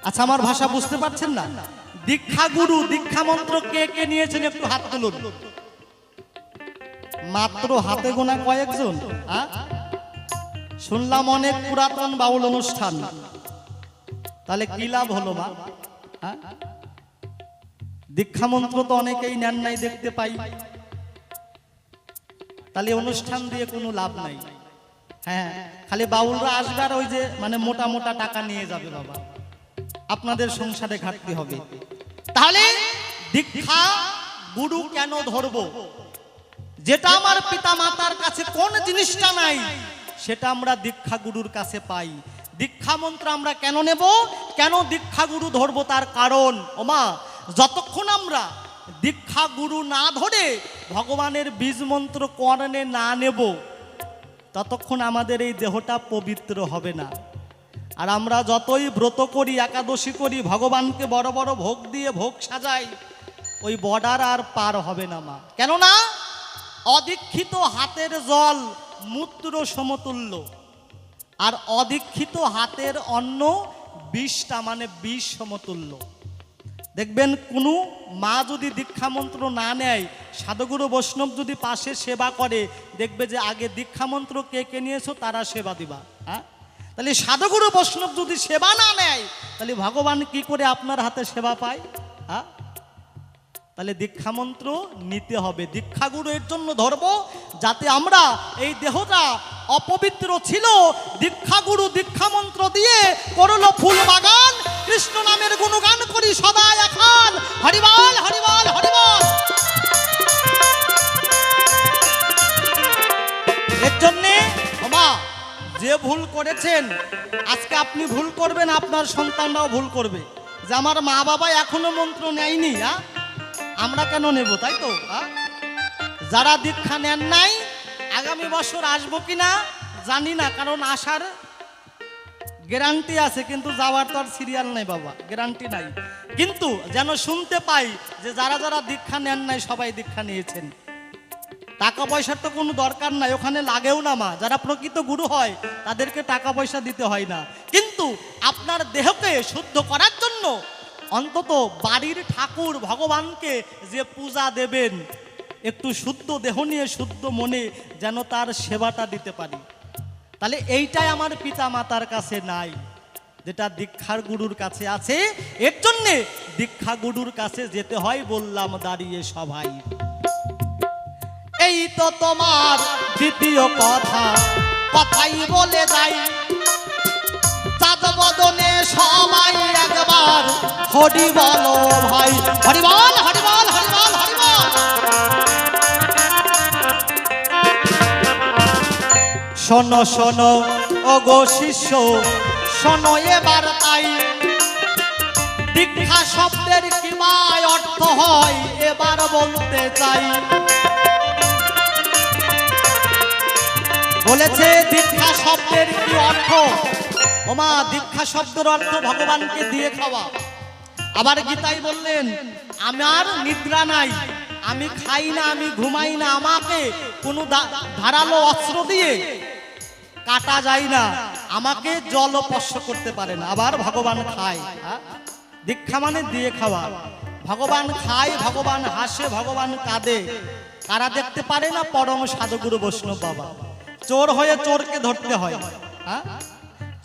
আচ্ছা আমার ভাষা বুঝতে পারছেন না? দীক্ষাগুরু, দীক্ষা মন্ত্র কে কে নিয়েছেন একটু হাত তুলুন। মাত্র হাতে গোনা কয়েকজন। শুনলাম অনেক পুরাতন বাউল অনুষ্ঠান, তাহলে কি লাভ হলো মা? দীক্ষা মন্ত্র তো অনেকেই নেন নাই দেখতে পাই, তাহলে অনুষ্ঠান দিয়ে কোনো লাভ নাই। হ্যাঁ, খালি বাউলরা আসবে আর ওই যে মানে মোটা মোটা টাকা নিয়ে যাবে। বাবা, আপনাদের সংসারে ঘাটতি হবে। তাহলে দীক্ষা গুরু কেন ধরবো? যেটা আমার পিতা মাতার কাছে কোন জিনিসটা নাই, সেটা আমরা দীক্ষা গুরুর কাছে পাই। দীক্ষা মন্ত্র আমরা কেন নেব, কেন দীক্ষা গুরু ধরবো, তার কারণ ওমা, যতক্ষণ আমরা দীক্ষা গুরু না ধরে ভগবানের বীজ মন্ত্র কর্ণে না নেব, ততক্ষণ আমাদের এই দেহটা পবিত্র হবে না। আর আমরা যতই ব্রত করি, একাদশী করি, ভগবানকে বড় বড় ভোগ দিয়ে ভোগ সাজাই, ওই বর্ডার আর পার হবে না মা। কেননা অদীক্ষিত হাতের জল মূত্র সমতুল্য, আর অদীক্ষিত হাতের অন্ন বিষটা মানে বিষ সমতুল্য। দেখবেন কোনো মা যদি দীক্ষা মন্ত্র না নেয়, সাধুগুরু বৈষ্ণব যদি পাশে সেবা করে, দেখবে যে আগে দীক্ষা মন্ত্র কে কে নিয়েছো তারা সেবা দিবা। হ্যাঁ, তাহলে সাধুগুরু বৈষ্ণব যদি সেবা না নেয়, তাহলে ভগবান কি করে আপনার হাতে সেবা পায়? হ্যাঁ, তাহলে দীক্ষা মন্ত্র নিতে হবে। দীক্ষাগুরু এর জন্য ধরবো যাতে আমরা, এই দেহটা অপবিত্র ছিল, দীক্ষাগুরু দীক্ষা মন্ত্র দিয়ে করলো ফুল বাগান, কৃষ্ণ নামের গুণগান করি সদা এখন। হরিবল হরিবল হরিবল। এর জন্যে মা যে ভুল করেছেন, আজকে আপনি ভুল করবেন, আপনার সন্তানরাও ভুল করবে, যে আমার মা বাবা এখনো মন্ত্র নেয়নি, আমরা কেন নেব, তাই তো? যারা দীক্ষা নেন নাই, আগামী বছর আসবো কিনা জানি না, কারণ আসার গ্যারান্টি আছে, কিন্তু যাওয়ার তো আর সিরিয়াল নাই বাবা, গ্যারান্টি নাই। কিন্তু যেন শুনতে পাই যে যারা যারা দীক্ষা নেন নাই সবাই দীক্ষা নিয়েছেন। টাকা পয়সার তো কোনো দরকার নাই, ওখানে লাগেও না মা। যারা প্রকৃত গুরু হয় তাদেরকে টাকা পয়সা দিতে হয় না, কিন্তু আপনার দেহকে শুদ্ধ করার জন্য অন্তত বাড়ির ঠাকুর ভগবানকে যে পূজা দেবেন, একটু শুদ্ধ দেহ নিয়ে শুদ্ধ মনে যেন তার সেবাটা দিতে পারি। তাহলে এইটাই আমার পিতা মাতার কাছে নাই, যেটা দীক্ষার গুরুর কাছে আছে। এর জন্যে দীক্ষা গুরুর কাছে যেতে হয়, বললাম দাঁড়িয়ে সবাই। এই তো তোমার দ্বিতীয় কথা, কথাই বলে যাই, চাঁদ বদনে সবাই একবার হরি বলো ভাই। হরি বল হরি বল হরি বল হরি বল। শোনো শোনো ওগো শিষ্য, শোনো এবার তাই, দীক্ষা শব্দের কি অর্থ হয় এবার বলতে চাই। বলেছে দীক্ষা শব্দের কি অর্থ? ওমা, দীক্ষা শব্দের অর্থ ভগবানকে দিয়ে খাওয়া। আবার গীতায় বললেন, আমার নিদ্রা নাই, আমি খাই না, আমি ঘুমাই না, আমাকে কোনো ধারালো অস্ত্র দিয়ে কাটা যায় না, আমাকে জল স্পর্শ করতে পারে না। আবার ভগবান খায়। দীক্ষা মানে দিয়ে খাওয়া। ভগবান খায়, ভগবান হাসে, ভগবান কাঁদে। কারা দেখতে পারে না? পরম সাধুগুরু বৈষ্ণব বাবা। চোর হয়ে চোরকে ধরতে হয়,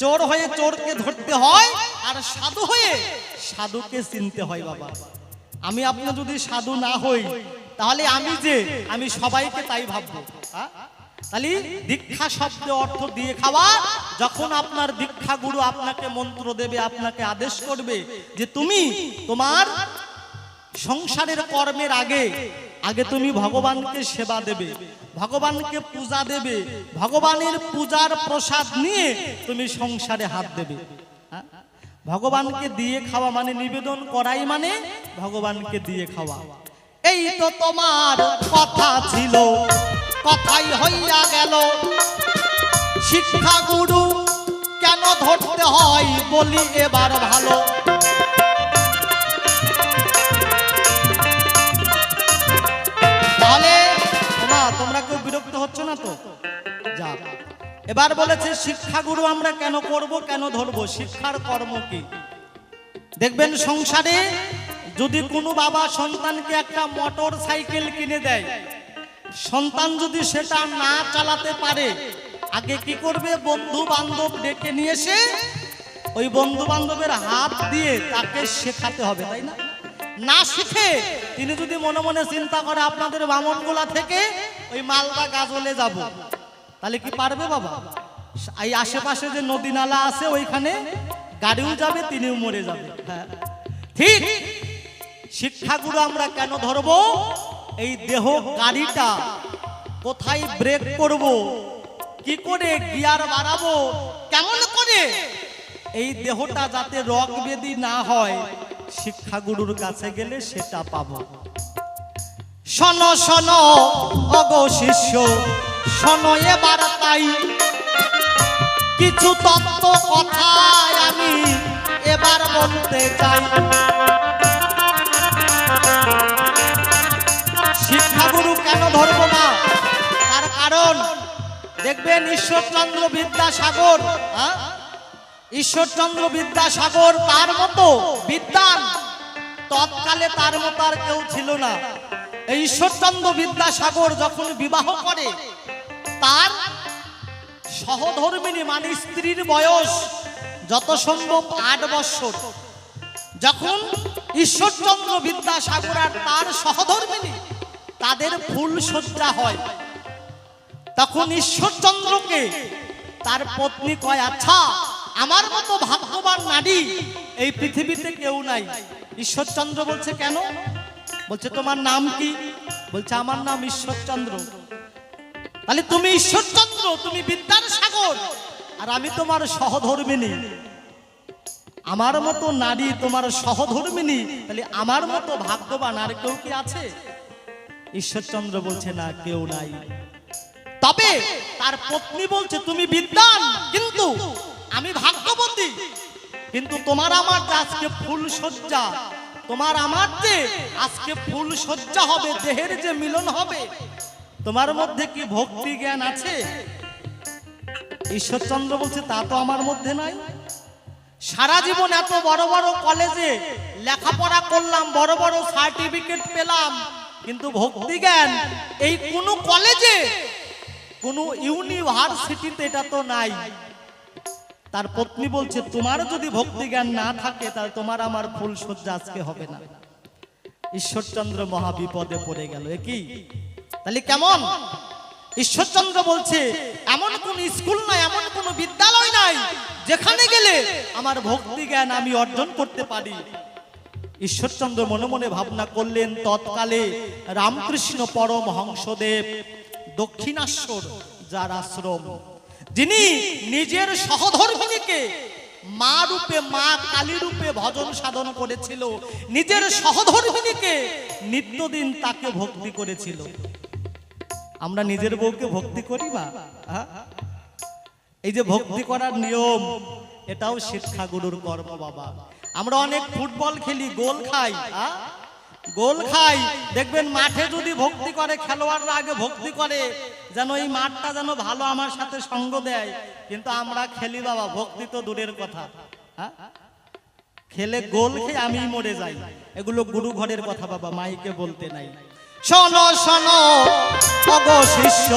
চোর হয়ে চোরকে ধরতে হয়, আর সাধু হয়ে সাধুকে চিনতে হয় বাবা। আমি আপনি যদি সাধু না হই, তাহলে আমি সবাইকে তাই ভাববো। তাহলে দীক্ষা শব্দের অর্থ দিয়ে খাওয়া। যখন আপনার দীক্ষা গুরু আপনাকে মন্ত্র দেবে, আপনাকে আদেশ করবে যে তুমি তোমার সংসারের কর্মের আগে তুমি ভগবানকে সেবা দেবে, ভগবানকে পূজা দেবে, ভগবানের পূজার প্রসাদ নিয়ে তুমি সংসারে হাত দেবে। ভগবানকে দিয়ে খাওয়া মানে নিবেদন করাই মানে ভগবানকে দিয়ে খাওয়া। এই তো তোমার কথা ছিল, কথাই হইয়া গেল, শিক্ষা গুরু কেন ধরতে হয় বলি এবার ভালো। তাহলে তোমরা কেউ বিরক্ত হচ্ছ না তো? যা, এবার বলেছে শিক্ষা গুরু আমরা কেন করব, কেন ধরবো, শিক্ষার কর্ম কি? দেখবেন সংসারে যদি কোনো বাবা সন্তানকে একটা মোটর সাইকেল কিনে দেয়, সন্তান যদি সেটা না চালাতে পারে, আগে কি করবে? বন্ধু বান্ধব ডেকে নিয়ে এসে ওই বন্ধু বান্ধবের হাত দিয়ে তাকে শেখাতে হবে, তাই না? না শিখে তিনি যদি মনে মনে চিন্তা করে আপনাদের বামনগোলা থেকে ওই মালদা গাজলে যাব, তাহলে কি পারবে বাবা? এই আশেপাশে যে নদী নালা আছে ওইখানে গাড়িও যাবে, তিনিও মরে যাবে। হ্যাঁ, ঠিক। শিক্ষাগুরু আমরা কেন ধরবো? এই দেহ গাড়িটা কোথায় ব্রেক করব, কি করে গিয়ার বাড়াবো, কেমন করে এই দেহটা যাতে রোগ ব্যাধি না হয়, শিক্ষাগুরুর কাছে গেলে সেটা পাবো। শোনো শোনো ওগো শিষ্য, শোনো এবার তাই, কিছু তত্ত্ব কথা আমি এবার বলতে চাই। শিক্ষাগুরু কেন ধরবো না? দেখবেন ঈশ্বরচন্দ্র বিদ্যাসাগর, ঈশ্বরচন্দ্র বিদ্যাসাগর তার মতো বিদ্বান তৎকালে তার মতো আর কেউ ছিল না। এই ঈশ্বরচন্দ্র বিদ্যাসাগর যখন বিবাহ করে, তার সহধর্মিণী মানে স্ত্রীর বয়স যত সম্ভব 8 বছর। যখন ঈশ্বরচন্দ্র বিদ্যাসাগর আর তার সহধর্মিণী তাদের ফুল সজ্জা হয়, তখন ঈশ্বরচন্দ্রকে তার পত্নী কয়, আচ্ছা আমার মতো ভাগ্যবান নারী এই পৃথিবীতে কেউ নাই। ঈশ্বরচন্দ্র বলছে কেন? বলছে তোমার নাম কি? বলছে আমার নাম ঈশ্বরচন্দ্র। তাহলে তুমি ঈশ্বরচন্দ্র, তুমি বিদ্যার সাগর, আর আমি তোমার সহধর্মিণী। আমার মতো নারী তোমার সহধর্মিণী, তাহলে আমার মতো ভাগ্যবান আর কেউ কি আছে? ঈশ্বরচন্দ্র বলছে না, কেউ নাই। তবে তার পত্নী বলছে তুমি বিদ্বান, কিন্তু আমি ভাগ্যবতী, কিন্তু তোমার আমার যে আজকে ফুল সজ্জা, তোমার আমার যে আজকে ফুল সজ্জা হবে, দেহের যে মিলন হবে, তোমার মধ্যে কি ভক্তি জ্ঞান আছে? ঈশ্বরচন্দ্র বলছে তা তো আমার মধ্যে নাই। সারা জীবন এত বড় বড় কলেজে লেখাপড়া করলাম, বড় বড় সার্টিফিকেট পেলাম, কিন্তু ভক্তি জ্ঞান এই কোন কলেজে, কোন ইউনিভার্সিটিতে এটা তো নাই। তার পত্নী বলছে তোমার যদি ভক্তি জ্ঞান না থাকে, তাহলে তোমার আমার ফুল সজ্জা আজকে হবে না। ঈশ্বরচন্দ্র মহা বিপদে পড়ে গেল। একই তাহলে কেমন? ঈশ্বরচন্দ্র বলছে এমন কোন স্কুল নাই, এমন কোন বিদ্যালয় নাই যেখানে গেলে আমার ভক্তি জ্ঞান আমি অর্জন করতে পারি। ঈশ্বরচন্দ্র মনে মনে ভাবনা করলেন, তৎকালে রামকৃষ্ণ পরমহংসদেব দক্ষিণাশ্বর যার আশ্রম, যিনি নিজের সহধর্মিণীকে মা রূপে, মা কালী রূপে ভজন সাধন করেছিল, নিজের সহধর্মিণীকে নিত্যদিন তাকে ভক্তি করেছিল। আমরা নিজের বউকে ভক্তি করি বা? এই যে ভক্তি করার নিয়ম, এটাও শিক্ষাগুরুর কর্ম বাবা। আমরা অনেক ফুটবল খেলি, গোল খাই, গোল খাই, দেখবেন মাঠে যদি ভক্তি করে, খেলোয়াড়রা আগে ভক্তি করে যেন এই মাঠটা যেন ভালো আমার সাথে সঙ্গ দেয়, কিন্তু আমরা খেলি বাবা, ভক্তি তো দূরের কথা, খেলে গোল খেয়ে আমি মরে যাই। এগুলো গুরু ঘরের কথা বাবা, মাইকে বলতে নাই। শোনো শোনো অগো শিষ্য,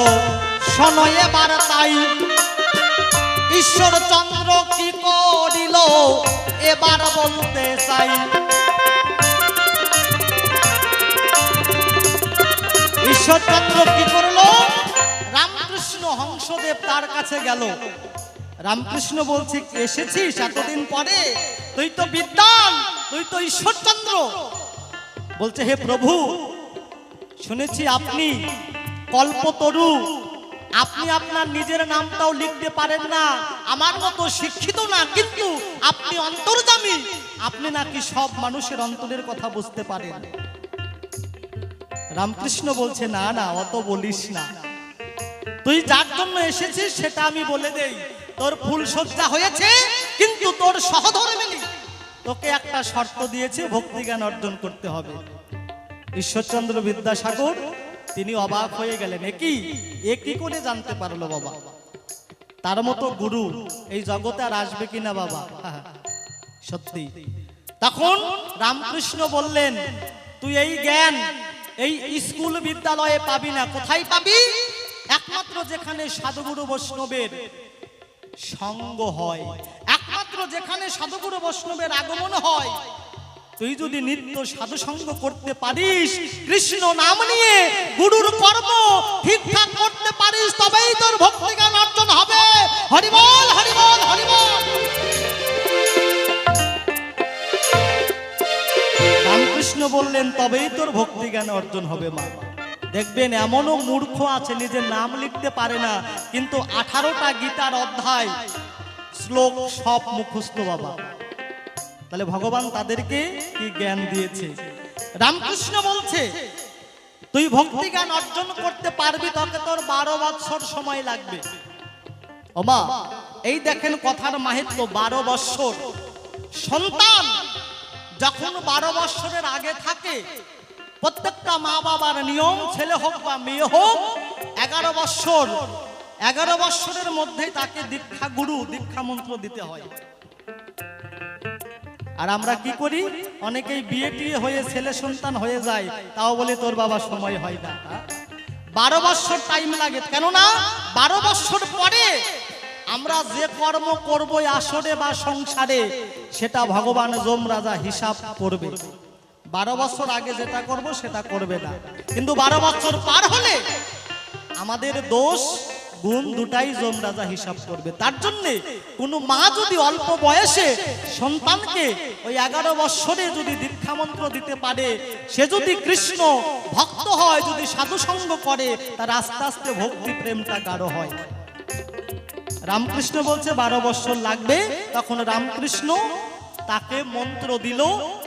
শোনো এবার তাই ঈশ্বরচন্দ্র কি করিল এবার বলতে চাই। ঈশ্বরচন্দ্র কি করলো? রামকৃষ্ণ হংসদেব তার কাছে গেল। রামকৃষ্ণ বলছে এসেছিস এতদিন পরে, তুই তো বিদ্বান, তুই তো ঈশ্বরচন্দ্র। বলছে হে প্রভু, শুনেছি আপনি কল্পতরু, আপনি আপনার নিজের নামটাও লিখতে পারেন না, আমার মতো শিক্ষিত না, কিন্তু আপনি অন্তর্যামী, আপনি নাকি সব মানুষের অন্তরের কথা বুঝতে পারেন। রামকৃষ্ণ বলছে না না, অত বলিস না, তুই যার জন্য এসেছিস সেটা আমি বলে দেই। তোর ফুল সজ্জা হয়েছে, কিন্তু তোর সহধর্মিণী তোকে একটা শর্ত দিয়েছে, ভক্তি জ্ঞান অর্জন করতে হবে। ঈশ্বরচন্দ্র বিদ্যাসাগর তিনি অবাক হয়ে গেলেন, এ কি করে জানতে পারলো বাবা? তার মতো গুরু এই জগতে আর আসবে কিনা বাবা? সত্যি। তখন রামকৃষ্ণ বললেন, তুই এই জ্ঞান এই স্কুল বিদ্যালয়ে পাবি না। কোথায় পাবি? একমাত্র যেখানে সাধুগুরু বৈষ্ণবের সঙ্গ হয়, একমাত্র যেখানে সাধুগুরু বৈষ্ণবের আগমন হয়। তুই যদি নিত্য সাধু সঙ্গ করতে পারিস, কৃষ্ণ নাম নিয়ে গুরুর কর্ম ঠিকঠাক করতে পারিস, তবেই তোর ভক্তি জ্ঞান অর্জন হবে। হরি বল, হরি বল, হরি বল। রামকৃষ্ণ বললেন তবেই তোর ভক্তি জ্ঞান অর্জন হবে মা। দেখবেন এমনও মূর্খ আছে নিজের নাম লিখতে পারে না, কিন্তু 18টা গীতার অধ্যায় শ্লোক সব মুখস্থ বাবা। তাহলে ভগবান তাদেরকে কি জ্ঞান দিয়েছে? রামকৃষ্ণ বলছে তুই ভক্তি জ্ঞান অর্জন করতে পারবি, তোকে তোর 12 বছর সময় লাগবে। ওমা, এই দেখেন কথার মাহাত্ম্য, 12 বছর। সন্তান যখন 12 বছরের আগে থাকে, প্রত্যেকটা মা বাবার নিয়ম, ছেলে হোক বা মেয়ে হোক, 11 বৎসরের মধ্যেই তাকে দীক্ষা গুরু দীক্ষা মন্ত্র দিতে হয়। আর আমরা কি করি, অনেকেই বিয়ে টিয়ে হয়ে ছেলে সন্তান হয়ে যায়, তাও বলে তোর বাবা সময় হয় না। 12 বৎসর টাইম লাগে, কেননা 12 বৎসর পরে আমরা যে কর্ম করব আসরে বা সংসারে সেটা ভগবান যমরাজা হিসাব করবে। 12 বছর আগে যেটা করব সেটা করবে না, কিন্তু 12 বছর পার হলে আমাদের দোষ গুণ দুটাই যমরাজা হিসাব করবে। তার জন্য কোনো মা যদি অল্প বয়সে সন্তানকে ওই 11 বৎসরে যদি দীক্ষা মন্ত্র দিতে পারে, সে যদি কৃষ্ণ ভক্ত হয়, যদি সাধু সঙ্গ করে, তার আস্তে আস্তে ভক্তি প্রেমটা গাঢ় হয়। রামকৃষ্ণ বলছে 12 বৎসর লাগবে, তখন রামকৃষ্ণ তাকে মন্ত্র দিল,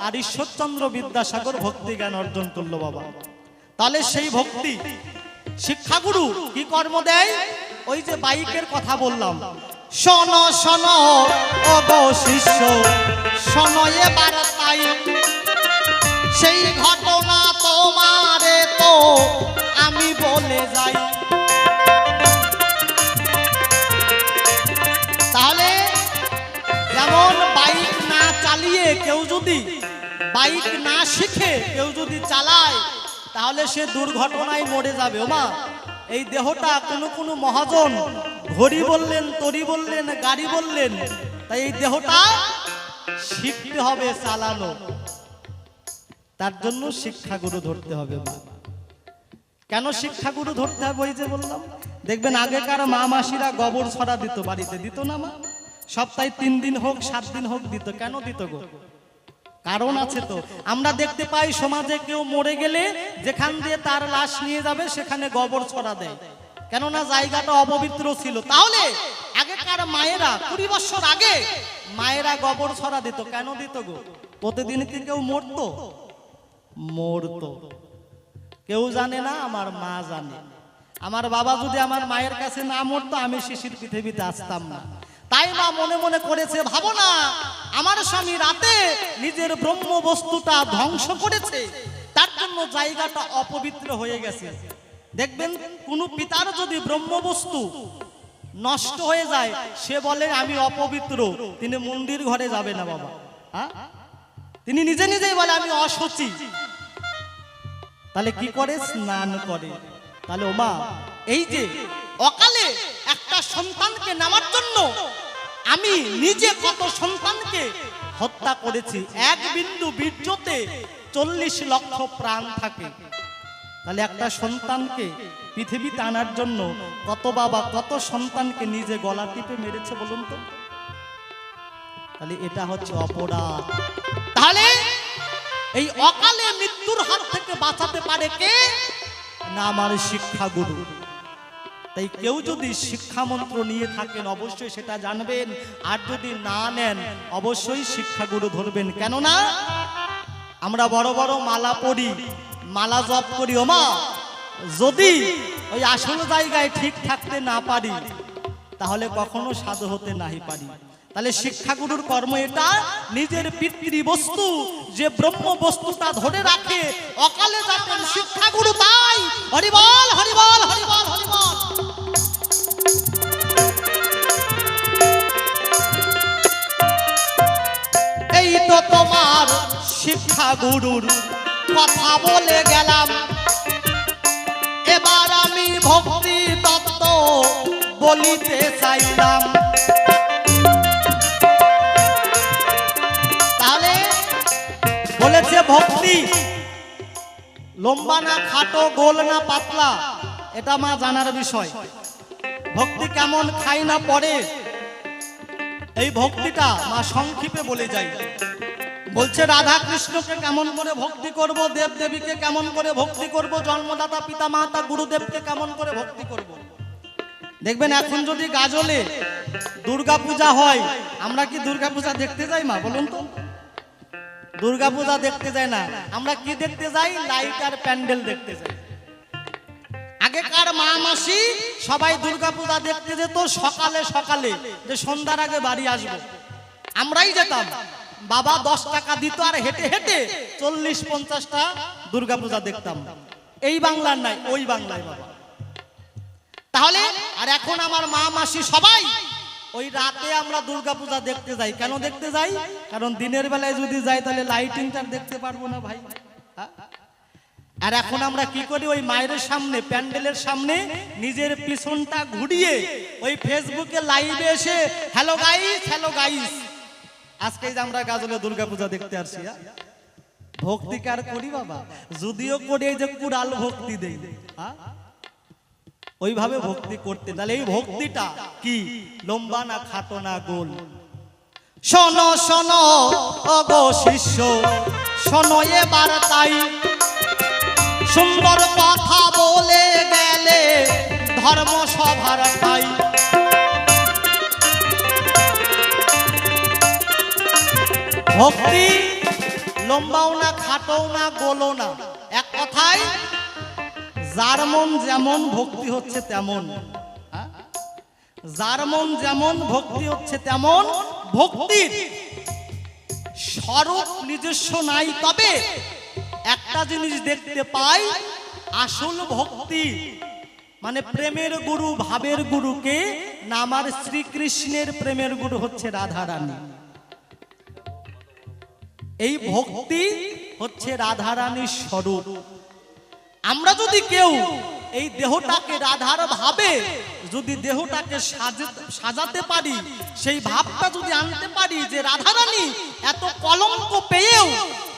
আর ঈশ্বরচন্দ্র বিদ্যাসাগর ভক্তি জ্ঞান অর্জন করলো বাবা। তাহলে সেই ভক্তি শিক্ষাগুরু কি কর্ম দেয়? ওই যে বাইকের কথা বললাম, শোনো শোনো ও গো শিষ্য, শোনো এবার তাই সেই ঘটনা তোমারে তো আমি বলে যাই। তাহলে যেমন বাইক না চালিয়ে কেউ যদি, বাইক না শিখে কেউ যদি চালায়, তাহলে সে দুর্ঘটনায় মরে যাবে। ওমা, এই দেহটা কোনো কোনো মহাজন ঘড়ি বললেন, তরি বললেন, গাড়ি বললেন, তাই এই দেহটা শিখতে হবে চালানো। তার জন্য শিক্ষাগুরু ধরতে হবে। কেন শিক্ষাগুরু ধরতে হবে? ওই যে বললাম, দেখবেন আগেকার মা মাসিরা গোবর ছড়া দিত বাড়িতে, দিত না মা? সপ্তাহে 3 দিন হোক 7 দিন হোক দিত। কেন দিত গো? কারণ আছে তো। আমরা দেখতে পাই সমাজে কেউ মরে গেলে যেখান দিয়ে তার লাশ নিয়ে যাবে সেখানে গোবর ছড়া দেয়, কেননা জায়গাটা অপবিত্র ছিল। তাহলে আগেকার মায়েরা 20 বছর আগে মায়েরা গোবর ছড়া দিত। কেন দিত গো? প্রতিদিন কি কেউ মরতো? মরতো। কেউ জানে না, আমার মা জানে। আমার বাবা যদি আমার মায়ের কাছে না মরতো, আমি শিশির পৃথিবীতে আসতাম না। তাই মা মনে মনে করেছে, ভাবো না আমার স্বামী রাতে নিজের ব্রহ্ম বস্তুটা ধ্বংস করেছে, তার জন্য জায়গাটা অপবিত্র হয়ে গেছে। দেখবেন কোন পিতার যদি ব্রহ্ম বস্তু নষ্ট হয়ে যায়, সে বলে আমি অপবিত্র, তিনি মন্দির ঘরে যাবে না বাবা। হ্যাঁ, তিনি নিজে নিজেই বলে আমি অশুচি। তাহলে কি করে? স্নান করে। তাহলে ও মা, এই যে অকালে একটা সন্তানকে নেওয়ার জন্য আমি নিজে কত সন্তানকে হত্যা করেছি। 1 বিন্দু বীর্যতে 40 লক্ষ প্রাণ থাকে। তাহলে একটা সন্তানকে পৃথিবীতে আনার জন্য কত বাবা কত সন্তানকে নিজে গলা টিপে মেরেছে বলুন তো? তাহলে এটা হচ্ছে অপরাধ। তাহলে এই অকালে মৃত্যুর হাত থেকে বাঁচাতে পারে কে? না আমার শিক্ষাগুরু। তাই কেউ যদি শিক্ষা মন্ত্র নিয়ে থাকেন অবশ্যই সেটা জানবেন, আর যদি না নেন অবশ্যই শিক্ষাগুরু ধরবেন। কেননা আমরা বড় বড় মালা পড়ি, মালা জপ করি, ওমা যদি ওই আসল জায়গায় ঠিক থাকতে না পারি তাহলে কখনো সাধু হতে নাহি পারি। তাহলে শিক্ষাগুরুর কর্ম এটা, নিজের পিতৃ বস্তু যে ব্রহ্ম বস্তুটা ধরে রাখে, অকালে যাতেন শিক্ষাগুরু তাই। হরিবল হরিবল হরিবল হরিবল। এই তো তোমার শিক্ষাগুরুর কথা বলে গেলাম, এবার আমি ভক্তি তত্ত্ব বলিতে চাইলাম। তাহলে বলেছে ভক্তি লম্বা না খাটো, গোল না পাতলা, এটা মা জানার বিষয়। ভক্তি কেমন, খাই না পড়ে, এই ভক্তিটা মা সংক্ষেপে বলে যায়। বলছে রাধা কৃষ্ণকে কেমন করে ভক্তি করব, দেব দেবীকে কেমন করে ভক্তি করব, জন্মদাতা পিতা মাতা গুরুদেবকে কেমন করে ভক্তি করব। দেখবেন এখন যদি গাজলে দুর্গা পূজা হয়, আমরা কি দুর্গা পূজা দেখতে যাই মা বলুন তো? দুর্গা পূজা দেখতে যাই না, আমরা কি দেখতে যাই? লাইট আর প্যান্ডেল দেখতে যাই। আগেকার মা মাসি সবাই দুর্গা পূজা দেখতে যেত সকালে সকালে, যে সন্ধ্যার আগে বাড়ি আসবো। আমরাই যেতাম, বাবা 10 টাকা দিত আর হেঁটে হেঁটে 40-50টা দুর্গা পূজা দেখতাম। এই বাংলার নাই, ওই বাংলায় বাবা। তাহলে আর এখন আমার মা মাসি সবাই ওই রাতে আমরা দুর্গাপূজা দেখতে যাই। কেন দেখতে যাই? কারণ দিনের বেলায় যদি যাই তাহলে লাইটিংটা দেখতে পারবো না ভাই। হ্যাঁ? আর এখন আমরা কি করি? ওই মায়ের সামনে, প্যান্ডেলের সামনে নিজের পিছনটা ঘুরিয়ে ওই ফেসবুকে লাইভে এসে হ্যালো গাইস, হ্যালো গাইস, আজকে যে আমরা গাজলে দুর্গাপূজা দেখতে আসছি। ভক্তি কার করি বাবা? যদিও করি এই যে কুড়াল ভক্তি দেই, ওইভাবে ভক্তি করতে। তাহলে এই ভক্তিটা কি লম্বা না খাটো না গোল? শোনো শোনো ওগো শিষ্য, শোনো এবার তাই সুন্দর কথা বলে গেলে ধর্ম সভার ঠাই। ভক্তি লম্বাও না খাটোও না গোলও না, এক কথায় যার মন যেমন ভক্তি হচ্ছে তেমন। যার মন যেমন ভক্তি হচ্ছে তেমন। ভক্তির স্বরূপ নিজস্ব নাই, তবে একটা জিনিস দেখতে পাই, আসল ভক্তি মানে প্রেমের গুরু, ভাবের গুরুকে না, আমার শ্রীকৃষ্ণের প্রেমের গুরু হচ্ছে রাধা রানী। এই ভক্তি হচ্ছে রাধা রানীর স্বরূপ। আমরা যদি কেউ এই দেহটাকে রাধার ভাবে যদি দেহটাকে সাজাতে পারি, সেই ভাবটা যদি আনতে পারি যে রাধারানী এত কলঙ্ক পেয়েও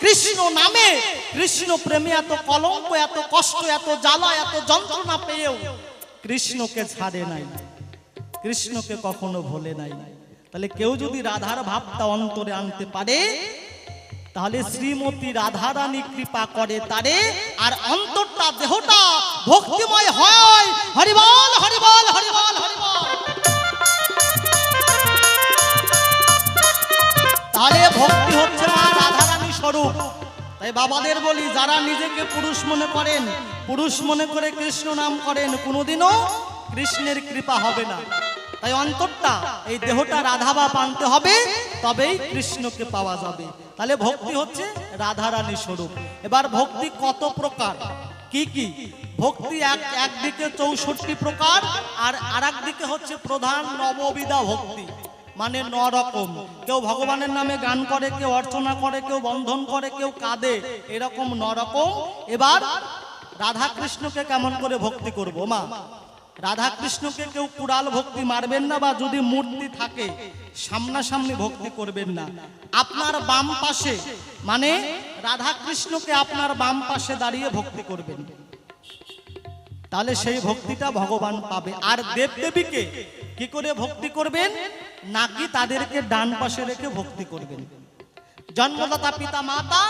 কৃষ্ণ নামে, কৃষ্ণ প্রেমে এত কলঙ্ক, এত কষ্ট, এত জ্বালা, এত যন্ত্রণা পেয়েও কৃষ্ণকে ছাড়ে নাই, কৃষ্ণকে কখনো ভোলে নাই। তাহলে কেউ যদি রাধার ভাবটা অন্তরে আনতে পারে, তাহলে শ্রীমতী রাধা রানী কৃপা করে তারে, আর অন্তরটা দেহটা ভক্তিময় হয়। হরি বল, হরি বল, হরি বল, হরি বল। তাহলে ভক্তি হচ্ছে মা রাধা রানী স্বরূপ। তাই বাবাদের বলি, যারা নিজেকে পুরুষ মনে করেন, পুরুষ মনে করে কৃষ্ণ নাম করেন, কোনোদিনও কৃষ্ণের কৃপা হবে না। তাই অন্তরটা, এই দেহটা রাধা বাপ আনতে হবে, তবেই কৃষ্ণকে পাওয়া যাবে। তাহলে ভক্তি হচ্ছে রাধা রানী স্বরূপ। এবার ভক্তি কত প্রকার, কি কি? ভক্তি একদিকে 64 প্রকার, আর আরেকদিকে হচ্ছে প্রধান নববিধা ভক্তি, মানে 9 রকম। কেউ ভগবানের নামে গান করে, কেউ অর্চনা করে, কেউ বন্ধন করে, কেউ কাঁদে, এরকম 9 রকম। এবার রাধা কৃষ্ণকে কেমন করে ভক্তি করব মা? রাধা কৃষ্ণকে কেউ কুড়াল ভক্তি মারবেন না, বা যদি মূর্তি থাকে সামনাসামনি ভক্তি করবেন না। আপনার বাম পাশে, মানে রাধা কৃষ্ণকে আপনার বাম পাশে দাঁড়িয়ে ভক্তি করবেন, তাহলে সেই ভক্তিটা ভগবান পাবে। আর দেবদেবীকে কি করে ভক্তি করবেন? নাকি তাদেরকে ডান পাশে রেখে ভক্তি করবেন। জন্মদাতা পিতা মাতা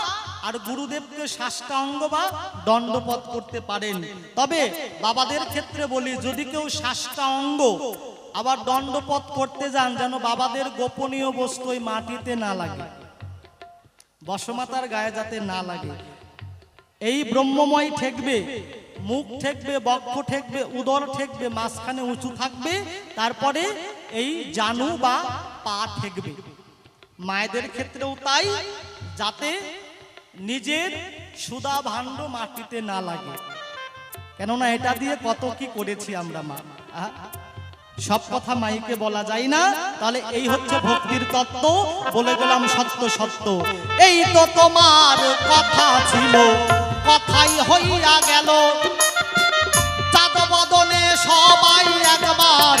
আর গুরুদেবকে সাষ্টাঙ্গ বা দণ্ডপদ করতে পারেন। তবে বাবাদের ক্ষেত্রে বলি, যদি কেউ সাষ্টাঙ্গ আবার দণ্ডপদ করতে যান, যেন বাবাদের গোপনীয় বস্তু ওই মাটিতে না লাগে, বসমাতার গায়ে যাতে না লাগে। এই ব্রহ্মময় ঠেকবে, মুখ ঠেকবে, বক্ষ ঠেকবে, উদর ঠেকবে, মাঝখানে উঁচু থাকবে, তারপরে এই জানু বা পা ঠেকবে। মায়েদের ক্ষেত্রেও তাই, যাতে নিজের সুদা ভাণ্ড মাটিতে না লাগে। কেননা এটা দিয়ে কত কি করেছি আমরা মা, সব কথা মাইকে বলা যায় না। তাহলে এই হচ্ছে ভক্তির তত্ত্ব। বলে গেলাম সত্য সত্য। এই তো তোমার কথা ছিল, কথাই হইয়া গেল, চাঁদ বদনে সবাই একবার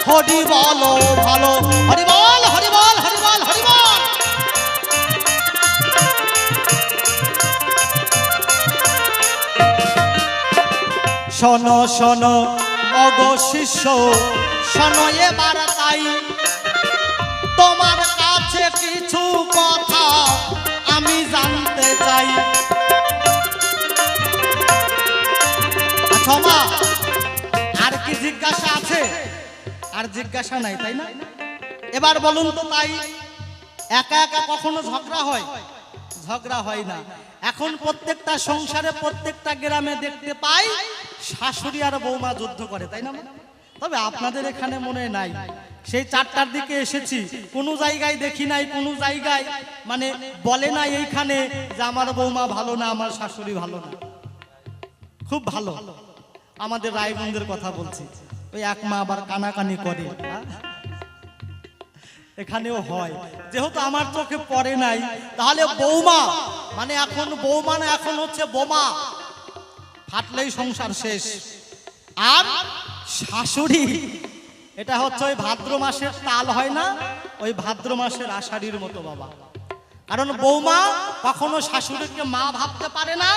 হরি বলো ভালো। হরি বল, হরি বল, হরি বল, হরি বল। শোনো শোনো ওগো শিষ্য, শোনো এবার তাই তোমার কাছে কিছু কথা আমি জানতে চাই। আচ্ছা মা, আর কি জিজ্ঞাসা আছে? আর জিজ্ঞাসা নাই, তাই না? এবার বলুন তো, তাই একা একা কখনো ঝগড়া হয়? ঝগড়া হয় না। এখন প্রত্যেকটা সংসারে, প্রত্যেকটা গ্রামে দেখতে পাই শাশুড়ি আর বৌমা যুদ্ধ করে, তাই না? তবে আপনাদের এখানে মনে নাই। সেই 4টার দিকে এসেছি, কোনো জায়গায় দেখি নাই, কোনো জায়গায় মানে বলে না এইখানে যে আমার বৌমা ভালো না, আমার শাশুড়ি ভালো না। খুব ভালো। আমাদের রায়গঞ্জের কথা বলছি, ওই এক মা আবার কানাকানি করে। এখানেও হয়, যেহেতু আমার চোখে পড়ে নাই, তাহলে বৌমা মানে এখন বৌমা না, এখন হচ্ছে বোমা, ফাটলেই সংসার শেষ। আর শাশুড়ি, এটা হচ্ছে ওই ভাদ্র মাসের তাল হয় না, ওই ভাদ্র মাসের আষাঢ়ির মতো বাবা। কারণ বৌমা কখনো শাশুড়িকে মা ভাবতে পারে না,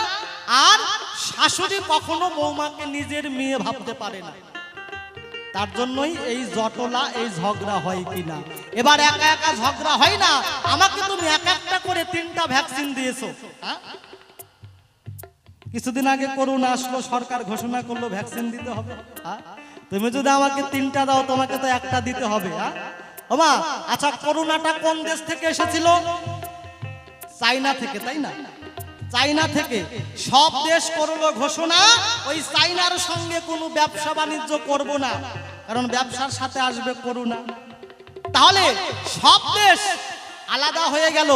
আর শাশুড়ি কখনো বৌমাকে নিজের মেয়ে ভাবতে পারে না। তার জন্যই এই জটলা, এই ঝগড়া হয় কিনা। এবার একা একা ঝগড়া হয় না, আমাকে তুমি এক একটা করে 3টা ভ্যাকসিন দিয়েছো। কিছুদিন আগে করোনা আসলো, সরকার ঘোষণা করলো ভ্যাকসিন দিতে হবে। তুমি যদি আমাকে 3টা দাও, তোমাকে তো একটা দিতে হবে। ওমা, আচ্ছা করোনাটা কোন দেশ থেকে এসেছিল? চায়না থেকে, তাই না? চায়না থেকে সব দেশ করলো ঘোষণা, ওই চায়নার সঙ্গে কোনো ব্যবসা বাণিজ্য করব না, কারণ ব্যবসার সাথে আসবে করোনা। তাহলে সব দেশ আলাদা হয়ে গেল,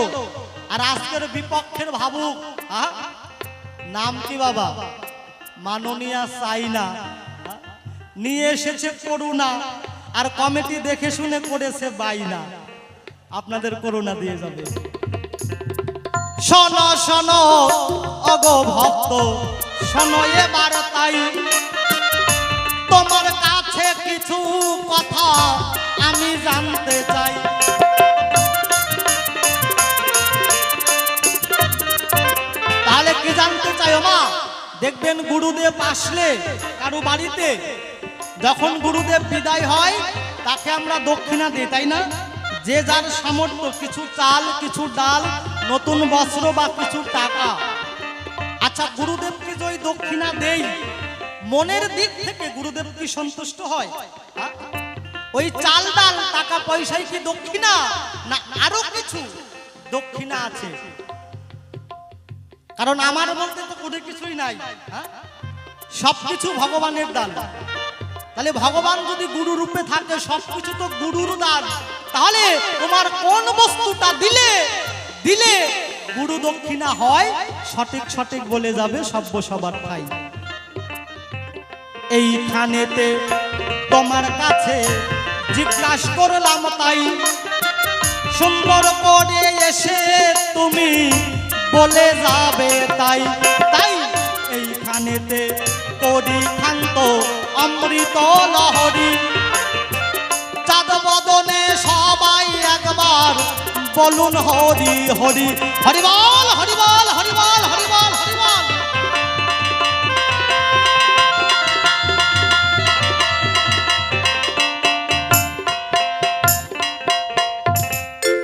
আর আজকের বিপক্ষের ভাবুক, নাম কি বাবা? মাননীয়া চায়না নিয়ে এসেছে করোনা, আর কমিটি দেখে শুনে করেছে বাইনা, আপনাদের করোনা দিয়ে যাবে। শোনো শোনো অগো ভক্ত, শোনো এবার তাই, তোমার কাছে কিছু কথা আমি জানতে চাই। তাহলে কি জানতে চাই মা? দেখবেন গুরুদেব আসলে কারো বাড়িতে, যখন গুরুদেব বিদায় হয় তাকে আমরা দক্ষিণা দিই, তাই না? যে যার সামর্থ্য, কিছু চাল, কিছু ডাল, নতুন বস্ত্র বা কিছু টাকা। আচ্ছা, গুরুদেবকে যে ওই দক্ষিণা দেই, মনের দিক থেকে গুরুদেব কি সন্তুষ্ট হয়? ওই চাল ডাল টাকা পয়সাই কি দক্ষিণা, না আরো কিছু দক্ষিণা আছে? কারণ আমার বলতে তো কোনো কিছুই নাই, সবকিছু ভগবানের দান। তাহলে ভগবান যদি গুরু রূপে থাকে, সবকিছু তো গুরুর দান। তাহলে তোমার কোন বস্তুটা দিলে দিলে গুরু দক্ষিণা হয়, সঠিক সঠিক বলে যাবে সভ্য সবার ঠাই। এইখানেতে তোমার কাছে জিজ্ঞাসা করলাম তাই, সুন্দর করে এসে তুমি বলে যাবে তাই। তাই এইখানেতে করি ক্ষান্ত অমৃত লহরী, চাঁদ বদনে সবাই একবার বলুন হরি হরি, হরিবল হরিবল হরিবল হরিবল হরিবল।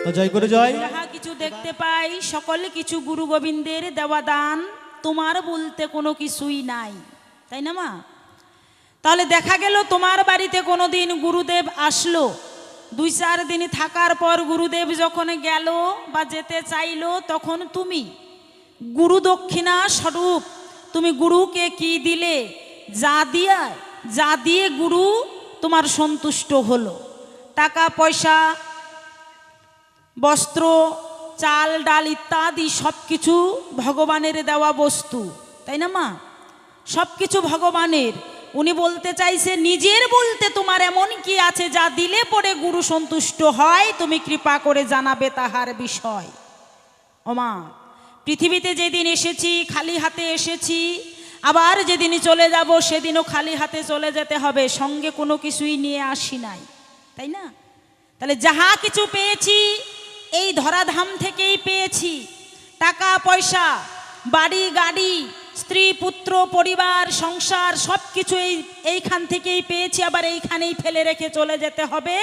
তো জয় করে জয়। যাহা কিছু দেখতে পাই সকল কিছু গুরু গোবিন্দের দেওয়া দান, তোমার বলতে কোনো কিছুই নাই, তাই না মা? তাহলে দেখা গেল তোমার বাড়িতে কোনোদিন গুরুদেব আসলো, 2-4 দিন থাকার পর গুরুদেব যখন গেল বা যেতে চাইলো, তখন তুমি গুরু দক্ষিণা স্বরূপ তুমি গুরুকে কি দিলে? যা দিয়ে গুরু তোমার সন্তুষ্ট হলো। টাকা পয়সা, বস্ত্র, চাল ডাল ইত্যাদি সব কিছু ভগবানের দেওয়া বস্তু, তাই না মা? সব কিছু ভগবানের। উনি বলতে চাইছে, নিজের বলতে তোমার এমন কি আছে যা দিলে পরে গুরু সন্তুষ্ট হয়? তুমি কৃপা করে জানাবে তাহার বিষয়। ও মা, পৃথিবীতে যেদিন এসেছি খালি হাতে এসেছি, আবার যেদিন চলে যাব সেদিনও খালি হাতে চলে যেতে হবে, সঙ্গে কোনো কিছুই নিয়ে আসি নাই, তাই না? তাহলে যাহা কিছু পেয়েছি এই ধরাধাম থেকেই পেয়েছি। টাকা পয়সা, বাড়ি গাড়ি, স্ত্রী পুত্র পরিবার সংসার সব কিছু এইখান থেকেই পেয়েছি, আবার এইখানেই ফেলে রেখে চলে যেতে হবে,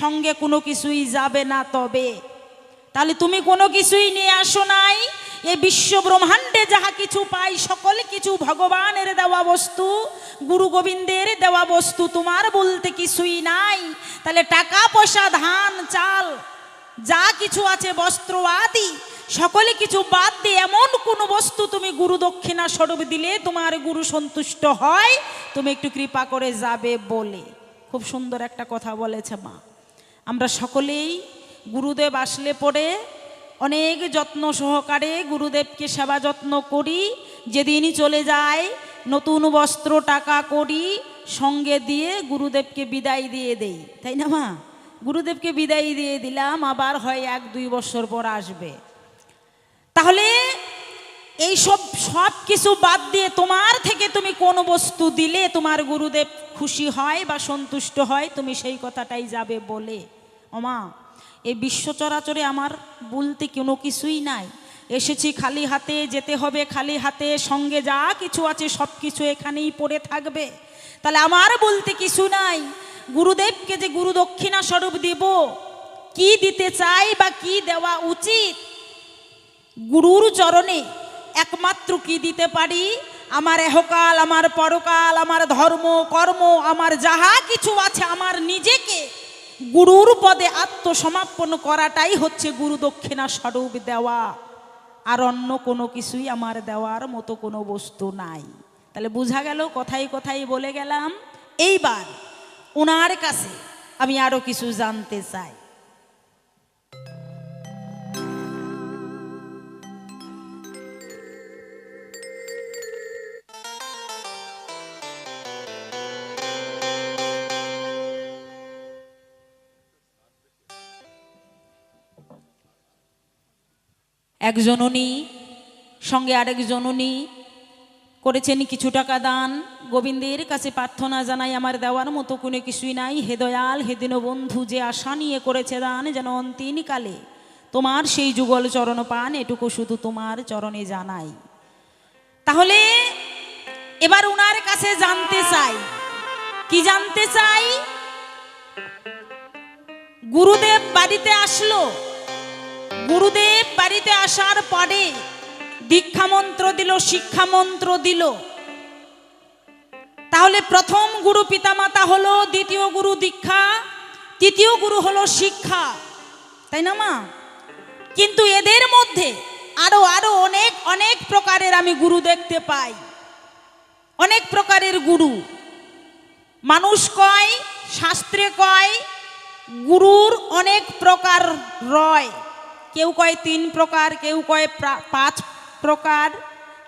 সঙ্গে কোনো কিছুই যাবে না। তবে তাহলে তুমি কোনো কিছুই নিয়ে আসো নাই। এই বিশ্ব ব্রহ্মাণ্ডে যাহা কিছু পাই সকল কিছু ভগবানের দেওয়া বস্তু, গুরু গোবিন্দের দেওয়া বস্তু, তোমার বলতে কিছুই নাই। তাহলে টাকা পয়সা, ধান চাল যা কিছু আছে, বস্ত্র আদি সকলে কিছু বাদ দিয়ে এমন কোনো বস্তু তুমি গুরু দক্ষিণা স্বরূপ দিলে তোমার গুরু সন্তুষ্ট হয়, তুমি একটু কৃপা করে যাবে বলে। খুব সুন্দর একটা কথা বলেছে মা। আমরা সকলেই গুরুদেব আসলে পরে অনেক যত্ন সহকারে গুরুদেবকে সেবা যত্ন করি। যেদিনই চলে যায় নতুন বস্ত্র টাকা করি সঙ্গে দিয়ে গুরুদেবকে বিদায় দিয়ে দেই, তাই না মা? গুরুদেবকে বিদায় দিয়ে দিলাম, আবার হয় 1-2 বছর পর আসবে। তাহলে এই সব কিছু বাদ দিয়ে তোমার থেকে তুমি কোন বস্তু দিলে তোমার গুরুদেব খুশি হয় বা সন্তুষ্ট হয়, তুমি সেই কথাটাই যাবে বলে। ওমা, এই বিশ্ব চরাচরে আমার বলতে কোনো কিছুই নাই। এসেছি খালি হাতে, যেতে হবে খালি হাতে, সঙ্গে যা কিছু আছে সব কিছু এখানেই পড়ে থাকবে। তাহলে আমার বলতে কিছু নাই। গুরুদেবকে যে গুরু দক্ষিণা স্বরূপ দিব, কি দিতে চাই বা কি দেওয়া উচিত, গুরুর চরণে একমাত্র কি দিতে পারি, আমার এহকাল, আমার পরকাল, আমার ধর্ম কর্ম, আমার যাহা কিছু আছে, আমার নিজেকে গুরুর পদে আত্মসমর্পণ করাটাই হচ্ছে গুরু দক্ষিণা স্বরূপ দেওয়া। আর অন্য কোনো কিছুই আমার দেওয়ার মতো কোনো বস্তু নাই। তাহলে বোঝা গেল, কথাই কথাই বলে গেলাম। এইবার ওনার কাছে আমি আরো কিছু জানতে চাই। এক জননী সঙ্গে আরেক জননী করেছেন কিছু টাকা দান। গোবিন্দের কাছে প্রার্থনা জানাই, আমার দেওয়ার মতো কোনো কিছুই নাই। হে দয়াল, হে দীনবন্ধু, যে আশা নিয়ে করেছে দান, যেন অন্তিমকালে তোমার সেই যুগল চরণ পান, এটুকু শুধু তোমার চরণে জানাই। তাহলে এবার উনার কাছে জানতে চাই, কি জানতে চাই? গুরুদেব বাড়িতে আসলো, গুরুদেব বাড়িতে আসার পরে দীক্ষা মন্ত্র দিল, শিক্ষা মন্ত্র দিল। তাহলে প্রথম গুরু পিতামাতা হলো, দ্বিতীয় গুরু দীক্ষা, তৃতীয় গুরু হলো শিক্ষা, তাই না মা? কিন্তু এদের মধ্যে আরো আরো অনেক অনেক প্রকারের আমি গুরু দেখতে পাই, অনেক প্রকারের গুরু। মানুষ কয়, শাস্ত্রে কয় গুরুর অনেক প্রকার রয়, কেউ কয় 3 প্রকার, কেউ কয় 5 প্রকার।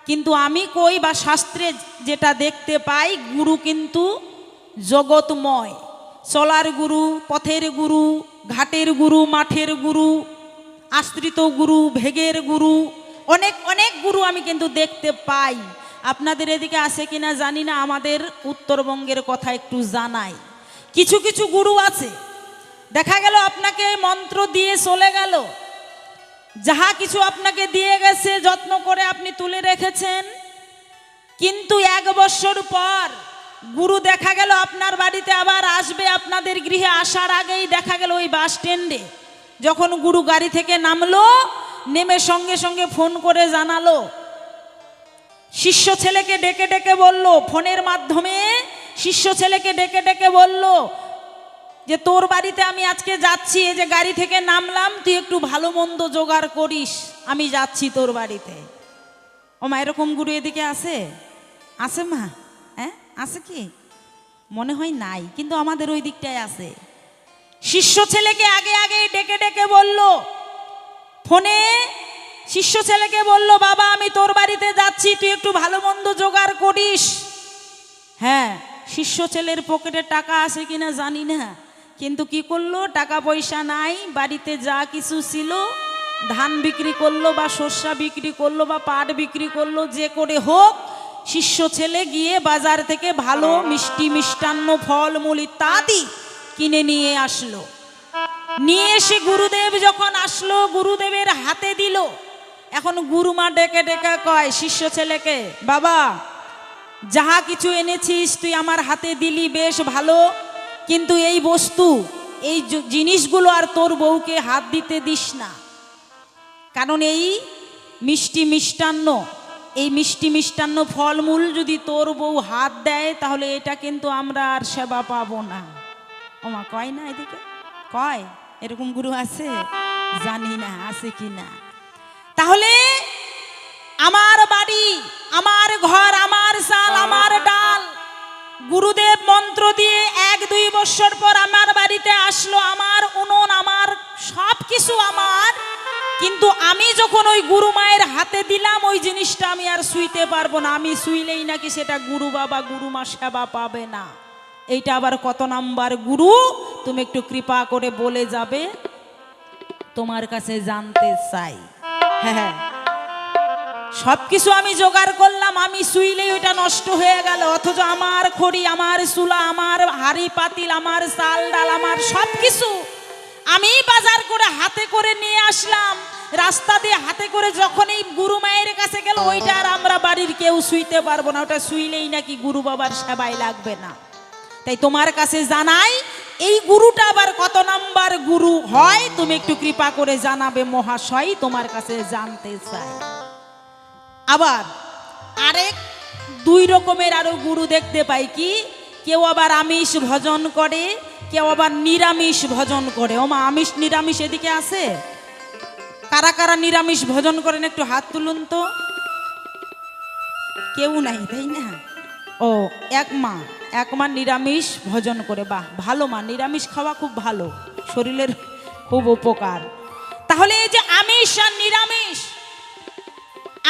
কিন্তু আমি কই বা শাস্ত্রে যেটা দেখতে পাই, গুরু কিন্তু জগৎময়। চলার গুরু, পথের গুরু, ঘাটের গুরু, মাঠের গুরু, আশ্রিত গুরু, ভেগের গুরু, অনেক অনেক গুরু আমি কিন্তু দেখতে পাই। আপনাদের এদিকে আছে কিনা জানি না, আমাদের উত্তরবঙ্গের কথা একটু জানাই। কিছু কিছু গুরু আছে, দেখা গেল আপনাকে মন্ত্র দিয়ে চলে গেল, যাহা কিছু আপনাকে দিয়ে গেছে যত্ন করে আপনি তুলে রেখেছেন, কিন্তু 1 বছর পর গুরু দেখা গেল আপনার বাড়িতে আবার আসবে। আপনাদের গৃহে আসার আগেই দেখা গেল ওই বাস স্ট্যান্ডে যখন গুরু গাড়ি থেকে নামলো, নেমে সঙ্গে সঙ্গে ফোন করে জানালো, শিষ্য ছেলেকে ডেকে ডেকে বলল, ফোনের মাধ্যমে শিষ্য ছেলেকে ডেকে ডেকে বলল যে তোর বাড়িতে আমি আজকে যাচ্ছি, এই যে গাড়ি থেকে নামলাম, তুই একটু ভালো মন্দ জোগাড় করিস, আমি যাচ্ছি তোর বাড়িতে। ও মা, এরকম গুরু এদিকে আছে? আছে মা? হ্যাঁ আছে কি? মনে হয় নাই, কিন্তু আমাদের ওই দিকটায় আছে। শিষ্য ছেলেকে আগে আগে ডেকে ডেকে বলল, ফোনে শিষ্য ছেলেকে বলল, বাবা আমি তোর বাড়িতে যাচ্ছি, তুই একটু ভালো মন্দ জোগাড় করিস। হ্যাঁ, শিষ্য ছেলের পকেটে টাকা আছে কিনা জানি না, কিন্তু কি করলো, টাকা পয়সা নাই, বাড়িতে যা কিছু ছিল ধান বিক্রি করলো বা শস্যা বিক্রি করলো বা পাট বিক্রি করলো, যে করে হোক শিষ্য ছেলে গিয়ে বাজার থেকে ভালো মিষ্টি মিষ্টান্ন ফল মূল ইত্যাদি কিনে নিয়ে আসলো। নিয়ে এসে গুরুদেব যখন আসলো, গুরুদেবের হাতে দিল। এখন গুরুমা ডেকে ডেকে কয় শিষ্য ছেলেকে, বাবা যাহা কিছু এনেছিস তুই আমার হাতে দিলি, বেশ ভালো, কিন্তু এই বস্তু, এই জিনিসগুলো আর তোর বউকে হাত দিতে দিস না, কারণ এই মিষ্টি মিষ্টান্ন, এই মিষ্টি মিষ্টান্ন ফলমূল যদি তোর বউ হাত দেয় তাহলে এটা কিন্তু আমরা আর সেবা পাবো না। ওমা, কয় না এদিকে? কয় এরকম গুরু আছে? জানি না আছে কি না। তাহলে আমার বাড়ি, আমার ঘর, আমার চাল, আমার ডাল, গুরুদেব মন্ত্র দিয়ে 1-2 বছর পর আমার বাড়িতে আসলো, আমার উনুন, আমার সব কিছু আমার, কিন্তু আমি যখন ওই গুরু মায়ের হাতে দিলাম ওই জিনিসটা আমি আর শুইতে পারবো না। আমি শুইলেই নাকি সেটা গুরু বাবা গুরু মা সেবা পাবে না। এইটা আবার কত নাম্বার গুরু তুমি একটু কৃপা করে বলে যাবে, তোমার কাছে জানতে চাই। হ্যাঁ, সবকিছু আমি জোগাড় করলাম, আমি শুইলেই ওইটা নষ্ট হয়ে গেল, অথচ আমার খড়ি, আমার চুলা, আমার হাড়ি পাতিল, আমার চাল ডাল, আমার সবকিছু আমি বাজার করে হাতে করে নিয়ে আসলাম। রাস্তা দিয়ে হাতে করে যখন এই গুরু মায়ের কাছে গেল, ওইটা আর আমরা বাড়ির কেউ শুইতে পারবো না, ওটা শুইলেই নাকি গুরু বাবার সেবায় লাগবে না। তাই তোমার কাছে জানাই, এই গুরুটা আবার কত নাম্বার গুরু হয় তুমি একটু কৃপা করে জানাবে মহাশয়, তোমার কাছে জানতে চাই। আবার আরেক দুই রকমের আরো গুরু দেখতে পাই, কি কেউ আবার আমিষ ভজন করে, কেউ আবার নিরামিষ ভজন করে। ও মা, আমিষ নিরামিষ এদিকে আছে? কারা কারা নিরামিষ ভজন করেন একটু হাত তুলুন তো। কেউ নাই, তাই না? ও, এক মা নিরামিষ ভজন করে। বাহ, ভালো মা, নিরামিষ খাওয়া খুব ভালো, শরীরের খুব উপকার। তাহলে এই যে আমিষ আর নিরামিষ,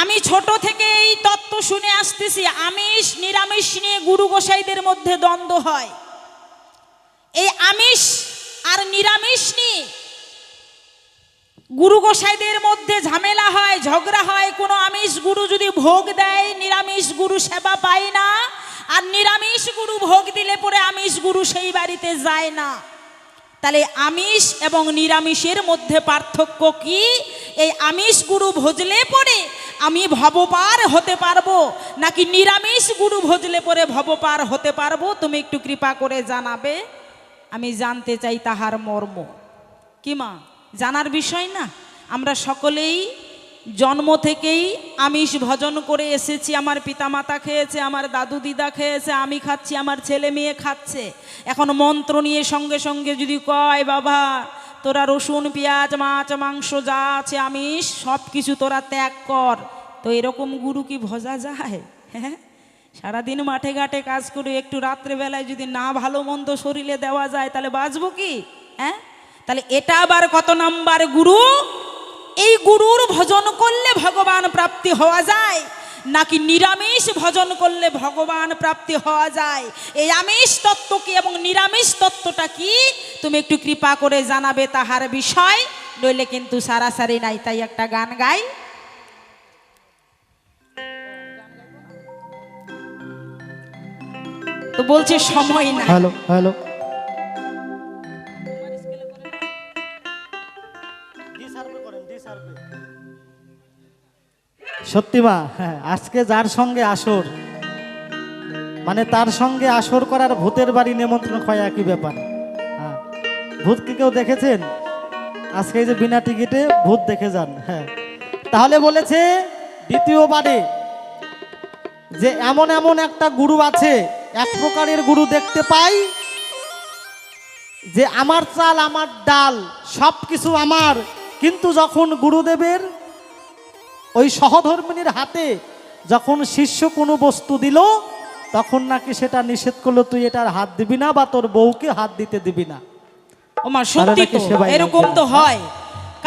আমি ছোট থেকে এই তত্ত্ব শুনে আসতেছি, আমিষ নিরামিষ নিয়ে গুরু গোসাইদের মধ্যে দ্বন্দ্ব হয়। এই আমিষ আর নিরামিষ নিয়ে গুরু গোসাইদের মধ্যে ঝামেলা হয়, ঝগড়া হয়। কোনো আমিষ গুরু যদি ভোগ দেয়, নিরামিষ গুরু সেবা পায় না, আর নিরামিষ গুরু ভোগ দিলে পরে আমিষ গুরু সেই বাড়িতে যায় না। তাহলে আমিষ এবং নিরামিষের মধ্যে পার্থক্য কি? এই আমিষ গুরু ভজলে পরে আমি ভবপার হতে পারবো, নাকি নিরামিষ গুরু ভজলে পরে ভবপার হতে পারবো? তুমি একটু কৃপা করে জানাবে, আমি জানতে চাই তাহার মর্ম। কি মা, জানার বিষয় না? আমরা সকলেই জন্ম থেকেই আমিষ ভজন করে এসেছি। আমার পিতামাতা খেয়েছে, আমার দাদু দিদা খেয়েছে, আমি খাচ্ছি, আমার ছেলে মেয়ে খাচ্ছে। এখন মন্ত্র নিয়ে সঙ্গে সঙ্গে যদি কয়, বাবা তোরা রসুন পেঁয়াজ মাছ মাংস যা আছে আমিষ সব কিছু তোরা ত্যাগ কর, তো এরকম গুরু কি ভজা যায়? হ্যাঁ, সারাদিন মাঠে ঘাটে কাজ করে একটু রাত্রেবেলায় যদি না ভালো মন্দ শরীরে দেওয়া যায়, তাহলে বাঁচবো কি? হ্যাঁ, তাহলে এটা আবার কত নাম্বার গুরু? এই গুরুর ভজন করলে ভগবান প্রাপ্তি হওয়া যায়, নাকি নিরামিষ ভজন করলে ভগবান প্রাপ্তি হওয়া যায়? এই আমিষ তত্ত্ব কি এবং নিরামিষ তত্ত্বটা কি তুমি একটু কৃপা করে জানাবে তাহার বিষয়, নইলে কিন্তু সারাসারি নাই। তাই একটা গান গাই। তো বলছে সময় না। হ্যালো হ্যালো, সত্যি মা, হ্যাঁ, আজকে যার সঙ্গে আসর, মানে তার সঙ্গে আসর করার ভূতের বাড়ি নিমন্ত্রণ হয় একই ব্যাপার। হ্যাঁ, ভূত কি কেউ দেখেছেন? আজকে এই যে বিনা টিকিটে ভূত দেখে যান। হ্যাঁ, তাহলে বলেছে দ্বিতীয়বারে যে এমন এমন একটা গুরু আছে, এক প্রকারের গুরু দেখতে পাই যে আমার চাল আমার ডাল সব কিছু আমার, কিন্তু যখন গুরুদেবের ওই সহধর্মিনীর হাতে যখন শিষ্য কোনো বস্তু দিল, তখন নাকি সেটা নিষেধ করলো, তুই এটার হাত দিবি না বা তোর বউকে হাত দিতে দিবি না। ওমা, সত্যি তো এরকম তো হয়।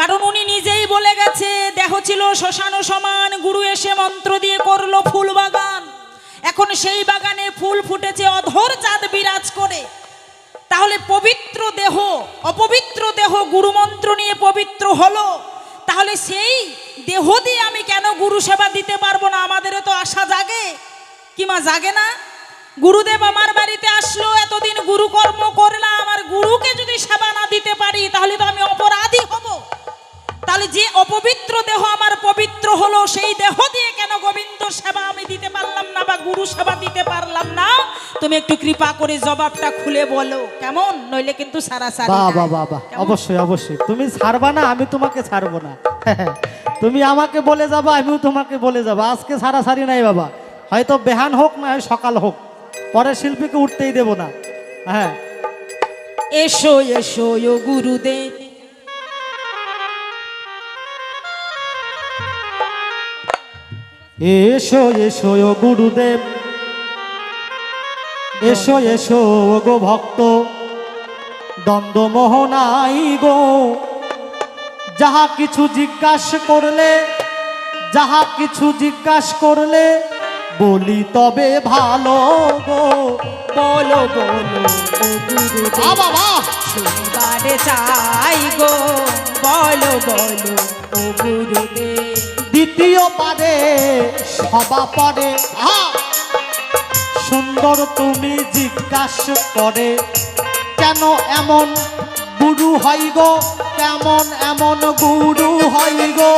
কারণ উনি নিজেই বলে গেছে, দেহ ছিল শ্মশান সমান, গুরু এসে মন্ত্র দিয়ে করলো ফুল বাগান। এখন সেই বাগানে ফুল ফুটেছে, অধর চাঁদ বিরাজ করে। তাহলে পবিত্র দেহ অপবিত্র দেহ গুরু মন্ত্র নিয়ে পবিত্র হলো, তাহলে সেই দেহ দিয়ে আমি কেন গুরু সেবা দিতে পারবো না? আমাদেরও তো আশা জাগে, কি মা, জাগে না? গুরুদেব আমার বাড়িতে আসলো, এতদিন গুরুকর্ম করলাম, আমার গুরুকে যদি সেবা না দিতে পারি তাহলে তো আমি অপরাধী হব। তাহলে যে অপবিত্র দেহ আমার পবিত্র হলো, সেই দেহ দিয়ে কেন গোবিন্দ সেবা আমি দিতে পারলাম না বা গুরু সেবা দিতে পারলাম না? তুমি একটু কৃপা করে জবাবটা খুলে বলো, কেমন? নইলে কিন্তু সারাসারি। বাবা বাবা, অবশ্যই অবশ্যই, তুমি ছাড়বা না, আমি তোমাকে ছাড়বো না। তুমি আমাকে বলে যাবা, আমিও তোমাকে বলে যাবো। আজকে সারাসারি নাই বাবা, হয়তো বেহান হোক না হয় সকাল হোক, পরে শিল্পীকে উঠতেই দেব না। হ্যাঁ, এসো এসো ও গুরুদেব, এসো এসো ও গুরুদেব, এসো এসো গো ভক্ত, দ্বন্দ্ব মোহ নাই গো। যাহা কিছু জিজ্ঞাসা করলে, যাহা কিছু জিজ্ঞাসা করলে বলি তবে ভালো গো। বলো বলো ও গুরুদেব, বাবা শুনবারে চাই গো, বলো বলো ও গুরুদেব। দ্বিতীয় পারে সবা পরে সুন্দর তুমি জিজ্ঞাসা করে, কেন এমন গুরু হই গো, কেমন এমন গুরু হই গো,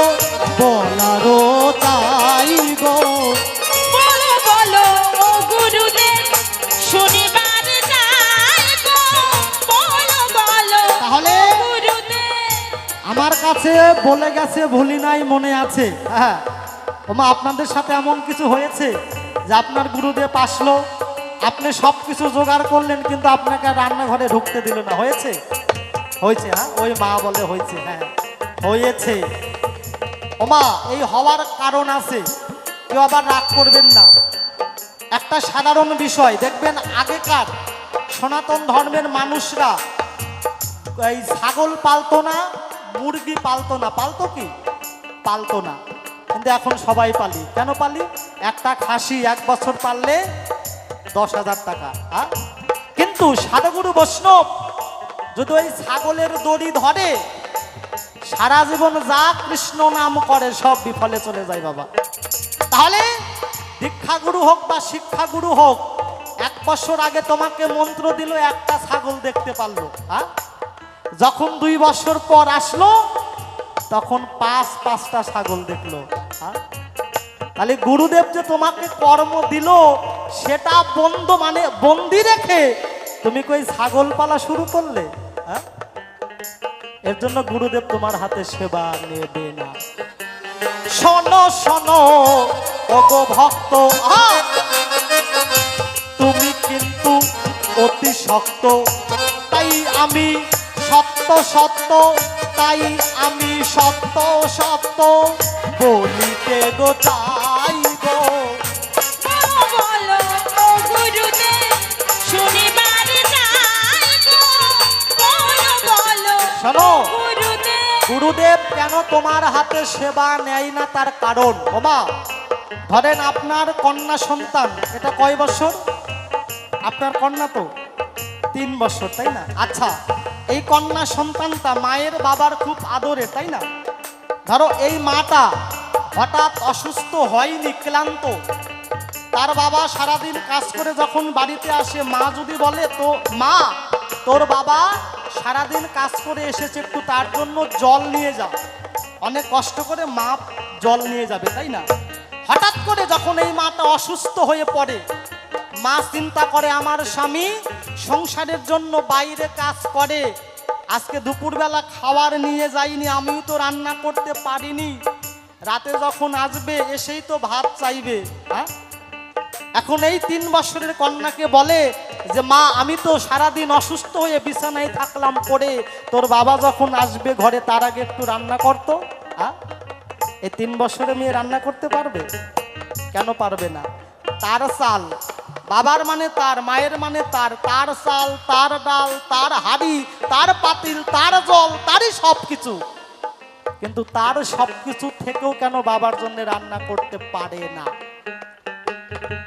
বলারও চাই গো। বলো বলো ও গুরুদেব, শুনিবারে চাই গো, বলো বলো তাহলে ও গুরুদেব। আমার কাছে বলে গেছে, ভুলি নাই, মনে আছে। হ্যাঁ ওমা, আপনাদের সাথে এমন কিছু হয়েছে যে আপনার গুরুদেব আসলো, আপনি সব কিছু জোগাড় করলেন, কিন্তু আপনাকে আর রান্নাঘরে ঢুকতে দিল না? হয়েছে? হয়েছে। হ্যাঁ ওই মা বলে হয়েছে। হ্যাঁ হয়েছে। ওমা, এই হওয়ার কারণ আছে, কেউ আবার রাগ করবেন না। একটা সাধারণ বিষয় দেখবেন, আগেকার সনাতন ধর্মের মানুষরা এই ছাগল পালতো না, মুরগি পালতো না। পালতো কি? পালতো না। কিন্তু এখন সবাই পালি। কেন পালি? একটা খাসি 1 বছর পাললে 10,000 টাকা। হ্যাঁ, কিন্তু সাধুগুরু বৈষ্ণব যদি ওই ছাগলের দড়ি ধরে, সারা জীবন যা কৃষ্ণ নাম করে সব বিফলে চলে যায় বাবা। তাহলে দীক্ষাগুরু হোক বা শিক্ষাগুরু হোক, 1 বছর আগে তোমাকে মন্ত্র দিল, একটা ছাগল দেখতে পারলো। হ্যাঁ, যখন 2 বছর পর আসলো, তখন 5-5টা ছাগল দেখলো। হ্যাঁ, তাহলে গুরুদেব যে তোমাকে কর্ম দিল, সেটা বন্দি রেখে তুমি কই ছাগল পালা শুরু করলে? হ্যাঁ, এর জন্য গুরুদেব তোমার হাতে সেবা নেবে না। শোনো শোনো ওগো ভক্ত, তুমি কিন্তু অতি শক্ত, তাই আমি সত্য সত্য, তাই আমি সত্য সত্য বলিতে গো চাই গো। বলো বলো ও গুরুদেব, শুনিবারে চাই গো, বলো বলো শোনো, ও গুরুদেব। গুরুদেব কেন তোমার হাতে সেবা নেয় না তার কারণ। ওমা, ধরেন আপনার কন্যা সন্তান, এটা কয় বছর? আপনার কন্যা তো 3 বছর, তাই না? আচ্ছা, এই কন্যা সন্তানটা মায়ের বাবার খুব আদরে, তাই না? ধরো এই মাটা হঠাৎ অসুস্থ হয়নি, ক্লান্ত, তার বাবা সারাদিন কাজ করে যখন বাড়িতে আসে, মা যদি বলে, তো মা তোর বাবা সারাদিন কাজ করে এসেছে, একটু তার জন্য জল নিয়ে যাও, অনেক কষ্ট করে মা জল নিয়ে যাবে, তাই না? হঠাৎ করে যখন এই মাটা অসুস্থ হয়ে পড়ে, মা চিন্তা করে, আমার স্বামী সংসারের জন্য বাইরে কাজ করে, আজকে দুপুরবেলা খাবার নিয়ে যাইনি, আমিও তো রান্না করতে পারিনি, রাতে যখন আসবে এসেই তো ভাত চাইবে। হ্যাঁ, এখন এই 3 বছরের কন্যাকে বলে যে মা আমি তো সারাদিন অসুস্থ হয়ে বিছানায় থাকলাম পড়ে, তোর বাবা যখন আসবে ঘরে তার আগে একটু রান্না করতো। হ্যাঁ, এই 3 বছরে মেয়ে রান্না করতে পারবে? কেন পারবে না? তার চাল, বাবার মানে তার, মায়ের মানে তার, তার চাল, তার ডাল, তার হাঁড়ি, তার পাতিল, তার জল, তারই সব কিছু, কিন্তু তার সব কিছু থেকেও কেন বাবার জন্য রান্না করতে পারে না?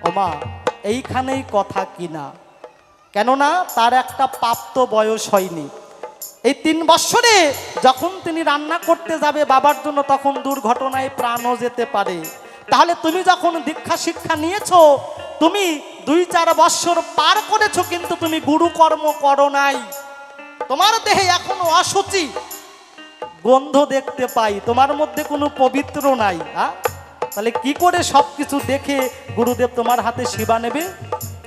ওমা, এইখানেই কথা কিনা, কেননা তার একটা প্রাপ্ত বয়স হয়নি। এই 3 বছরে যখন তিনি রান্না করতে যাবে বাবার জন্য, তখন দুর্ঘটনায় প্রাণও যেতে পারে। তাহলে তুমি যখন দীক্ষা শিক্ষা নিয়েছো, তুমি 2-4 বছর পার করেছো, কিন্তু তুমি গুরু কর্ম করো নাই। তোমার দেহে এখনো অশুচি গন্ধ দেখতে পাই, তোমার মধ্যে কোনো পবিত্র নাই। হ্যাঁ, তাহলে কি করে সবকিছু দেখে গুরুদেব তোমার হাতে সেবা নেবে?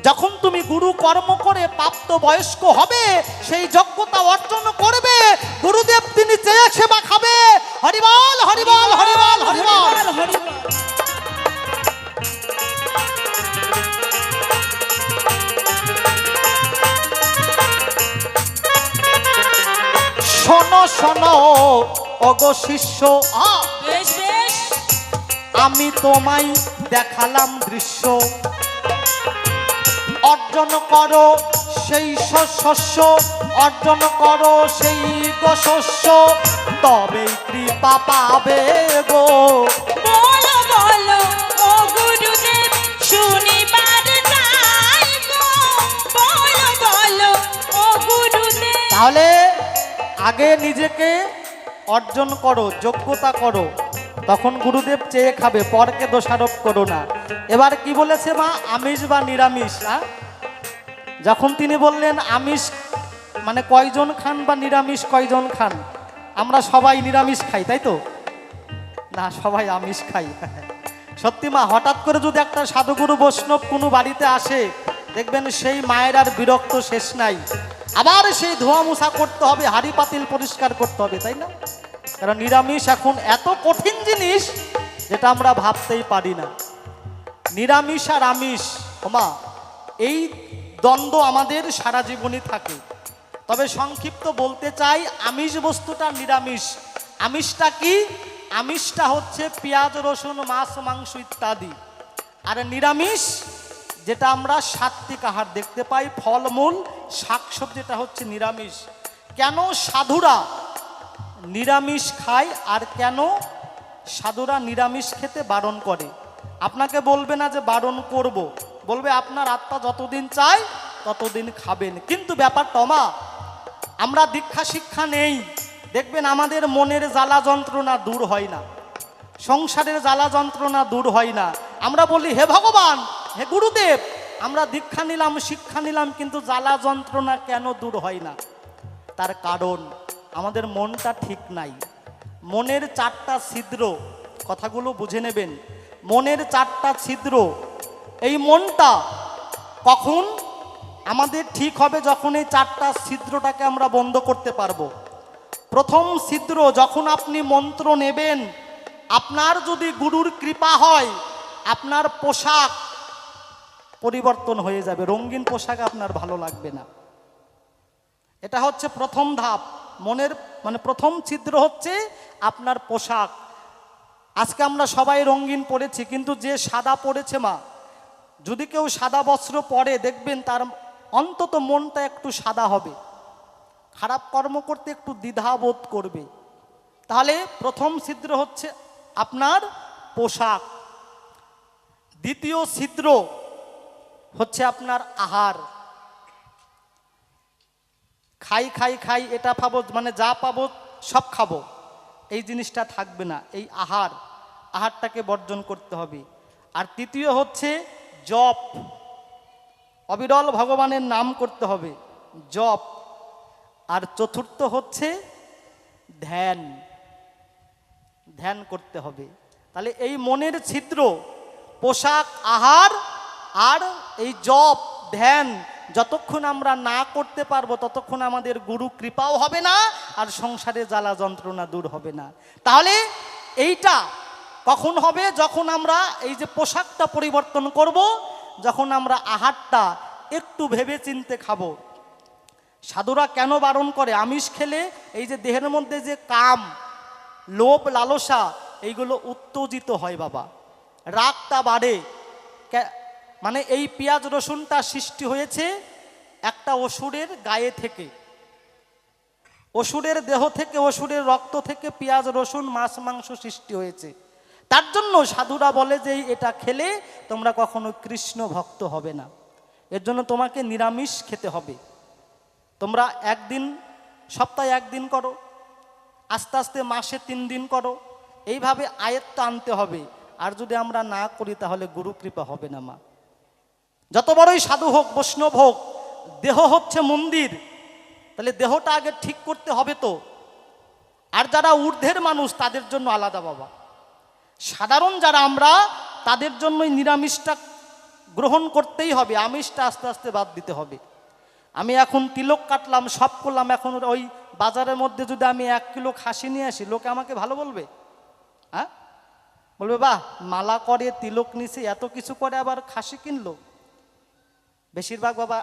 যখন তুমি গুরু কর্ম করে প্রাপ্ত বয়স্ক হবে, সেই যোগ্যতা অর্জন করবে, গুরুদেব তিনি চেয়ে সেবা খাবে। হরিবল হরিবল হরিবল হরিবল। শোনো শোনো ওগো শিষ্য, বেশ বেশ, আমি তোমায় দেখালাম দৃশ্য, অর্জন করো সেই শস্য, অর্জন করো সেই শস্য, তবেই কৃপা পাবে গো। বলো বলো ও গুরুদেব, আগে নিজেকে অর্জন করো, যোগ্যতা করো, তখন গুরুদেব চেয়ে খাবে, পরকে দোষারোপ করো না। এবার কি বলেছে মা? আমিষ বা নিরামিষ। যখন তিনি বললেন আমিষ মানে কয়জন খান বা নিরামিষ কয়জন খান, আমরা সবাই নিরামিষ খাই, তাই তো? না, সবাই আমিষ খাই। সত্যি মা, হঠাৎ করে যদি একটা সাধুগুরু বৈষ্ণব কোনো বাড়িতে আসে, দেখবেন সেই মায়ের আর বিরক্ত শেষ নাই, আবার সেই ধোয়া মোছা করতে হবে, হাঁড়ি পাতিল পরিষ্কার করতে হবে, তাই না? কারণ নিরামিষ এখন এত কঠিন জিনিস যেটা আমরা ভাবতেই পারি না। নিরামিষ আর আমিষ, মা, এই দ্বন্দ্ব আমাদের সারা জীবনই থাকে। তবে সংক্ষিপ্ত বলতে চাই, আমিষ বস্তুটা নিরামিষ। আমিষটা কি? আমিষটা হচ্ছে পেঁয়াজ, রসুন, মাছ, মাংস ইত্যাদি। আর নিরামিষ যেটা আমরা সাত্বিক আহার দেখতে পাই, ফলমূল, শাকসবজি, যেটা হচ্ছে নিরামিষ। কেন সাধুরা নিরামিষ খায় আর কেন সাধুরা নিরামিষ খেতে বারণ করে? আপনাকে বলবে না যে বারণ করব, বলবে আপনার আত্মা যতদিন চায় ততদিন খাবেন। কিন্তু ব্যাপারটা মা, আমরা দীক্ষা শিক্ষা নেই, দেখবেন আমাদের মনের জ্বালা যন্ত্রণা দূর হয় না, সংসারের জ্বালা যন্ত্রণা দূর হয় না। আমরা বলি হে ভগবান, হে গুরুদেব, আমরা দীক্ষা নিলাম, শিক্ষা নিলাম, কিন্তু জ্বালা যন্ত্রণা কেন দূর হয় না? তার কারণ আমাদের মনটা ঠিক নাই। মনের 4টা ছিদ্র, কথাগুলো বুঝে নেবেন। মনের 4টা ছিদ্র। এই মনটা কখন আমাদের ঠিক হবে? যখন এই 4টা ছিদ্রটাকে আমরা বন্ধ করতে পারবো। প্রথম ছিদ্র, যখন আপনি মন্ত্র নেবেন, আপনার যদি গুরুর কৃপা হয়, আপনার পোশাক পরিবর্তন হয়ে যাবে, রঙিন পোশাক আপনার ভালো লাগবে না। এটা হচ্ছে প্রথম ধাপ। মনের মানে প্রথম ছিদ্র হচ্ছে আপনার পোশাক। আজকে আমরা সবাই রঙিন পরেছি, কিন্তু যে সাদা পরেছে মা, যদি কেউ সাদা বস্ত্র পরে, দেখবেন তার অন্তত মনটা একটু সাদা হবে, খারাপ কর্ম করতে একটু দ্বিধাবোধ করবে। তাহলে প্রথম ছিদ্র হচ্ছে আপনার পোশাক। দ্বিতীয় ছিদ্র হচ্ছে আপনার আহার। খাই খাই খাই, এটা পাবো, মানে যা পাবো সব খাবো, এই জিনিসটা থাকবে না। এই আহারটাকে বর্জন করতে হবে। আর তৃতীয় হচ্ছে জপ, অবিরল ভগবানের নাম করতে হবে, জপ। আর চতুর্থ হচ্ছে ধ্যান, ধ্যান করতে হবে। তাহলে এই মনের ছিদ্র, পোশাক, আহার আর এই জপ, ধ্যান, যতক্ষণ আমরা না করতে পারবো ততক্ষণ আমাদের গুরু কৃপাও হবে না, আর সংসারে জ্বালা যন্ত্রণা দূর হবে না। তাহলে এইটা কখন হবে? যখন আমরা এই যে পোশাকটা পরিবর্তন করব, যখন আমরা আহারটা একটু ভেবে চিনতে খাবো। সাধুরা কেন বারণ করে? আমিষ খেলে এই যে দেহের মধ্যে যে কাম, লোভ, লালসা, এইগুলো উত্তেজিত হয় বাবা, রাগটা বাড়ে। মানে এই পেঁয়াজ রসুনটা সৃষ্টি হয়েছে একটা অসুরের গায়ে থেকে, অসুরের দেহ থেকে, অসুরের রক্ত থেকে পেঁয়াজ রসুন, মাছ, মাংস সৃষ্টি হয়েছে। তার জন্য সাধুরা বলে যে এটা খেলে তোমরা কখনো কৃষ্ণ ভক্ত হবে না, এর জন্য তোমাকে নিরামিষ খেতে হবে। তোমরা একদিন, সপ্তাহে একদিন করো, আস্তে আস্তে মাসে 3 দিন করো, এইভাবে আয়ত্ত আনতে হবে। আর যদি আমরা না করি তাহলে গুরু কৃপা হবে না মা। যত বড়ই সাধু হোক, বৈষ্ণব হোক, দেহ হচ্ছে মন্দির, তাহলে দেহটা আগে ঠিক করতে হবে তো। আর যারা ঊর্ধ্বের মানুষ তাদের জন্য আলাদা বাবা, সাধারণ যারা আমরা, তাদের জন্যই নিরামিষটা গ্রহণ করতেই হবে, আমিষটা আস্তে আস্তে বাদ দিতে হবে। আমি এখন তিলক কাটলাম, সব করলাম, এখন ওই বাজারের মধ্যে যদি আমি 1 কিলো খাসি নিয়ে আসি, লোকে আমাকে ভালো বলবে? হ্যাঁ, বলবে বাহ, মালা করে, তিলক নিছে, এত কিছু করে, আবার খাসি কিনলো। বেশিরভাগ বাবা,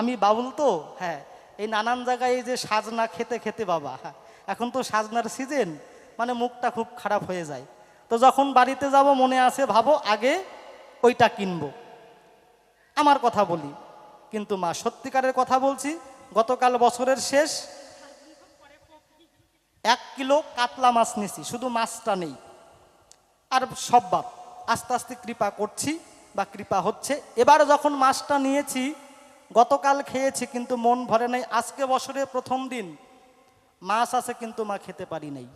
আমি বাউল তো, হ্যাঁ, এই নানান জায়গায় এই যে সাজনা খেতে খেতে বাবা, হ্যাঁ, এখন তো সাজনার সিজন, মানে মুখটা খুব খারাপ হয়ে যায়। তো যখন বাড়িতে যাব মনে আছে, ভাবো আগে ওইটা কিনবো। আমার কথা বলি, কিন্তু মা সত্যিকারের কথা বলছি, গতকাল বছরের শেষ 1 কিলো কাতলা মাছ নিছি, শুধু মাছটা নেই, আর সব বাপ আস্তে আস্তে কৃপা করছি বা কৃপা হচ্ছে। এবার যখন মাছটা নিয়েছি, গতকাল খেয়েছি, কিন্তু মন ভরে নাই। আজকে বছরের প্রথম দিন মাছ আছে কিন্তু মা খেতে পারি নাই।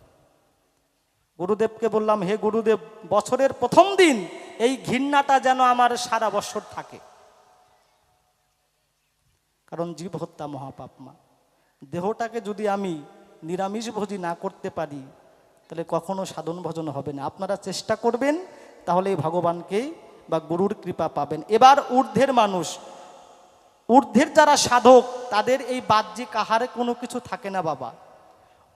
গুরুদেবকে বললাম, হে গুরুদেব, বছরের প্রথম দিন এই ঘৃণাটা যেন আমার সারা বছর থাকে, কারণ জীব হত্যা মহাপাপ মা। দেহটাকে যদি আমি নিরামিষ ভোজি না করতে পারি তাহলে কখনো সাধন ভজন হবে না। আপনারা চেষ্টা করবেন, তাহলে ভগবানকে বা গুরুর কৃপা পাবেন। এবার ঊর্ধ্বের মানুষ, ঊর্ধ্বের যারা সাধক, তাদের এই বাহ্যিক আহারে কোনো কিছু থাকে না বাবা।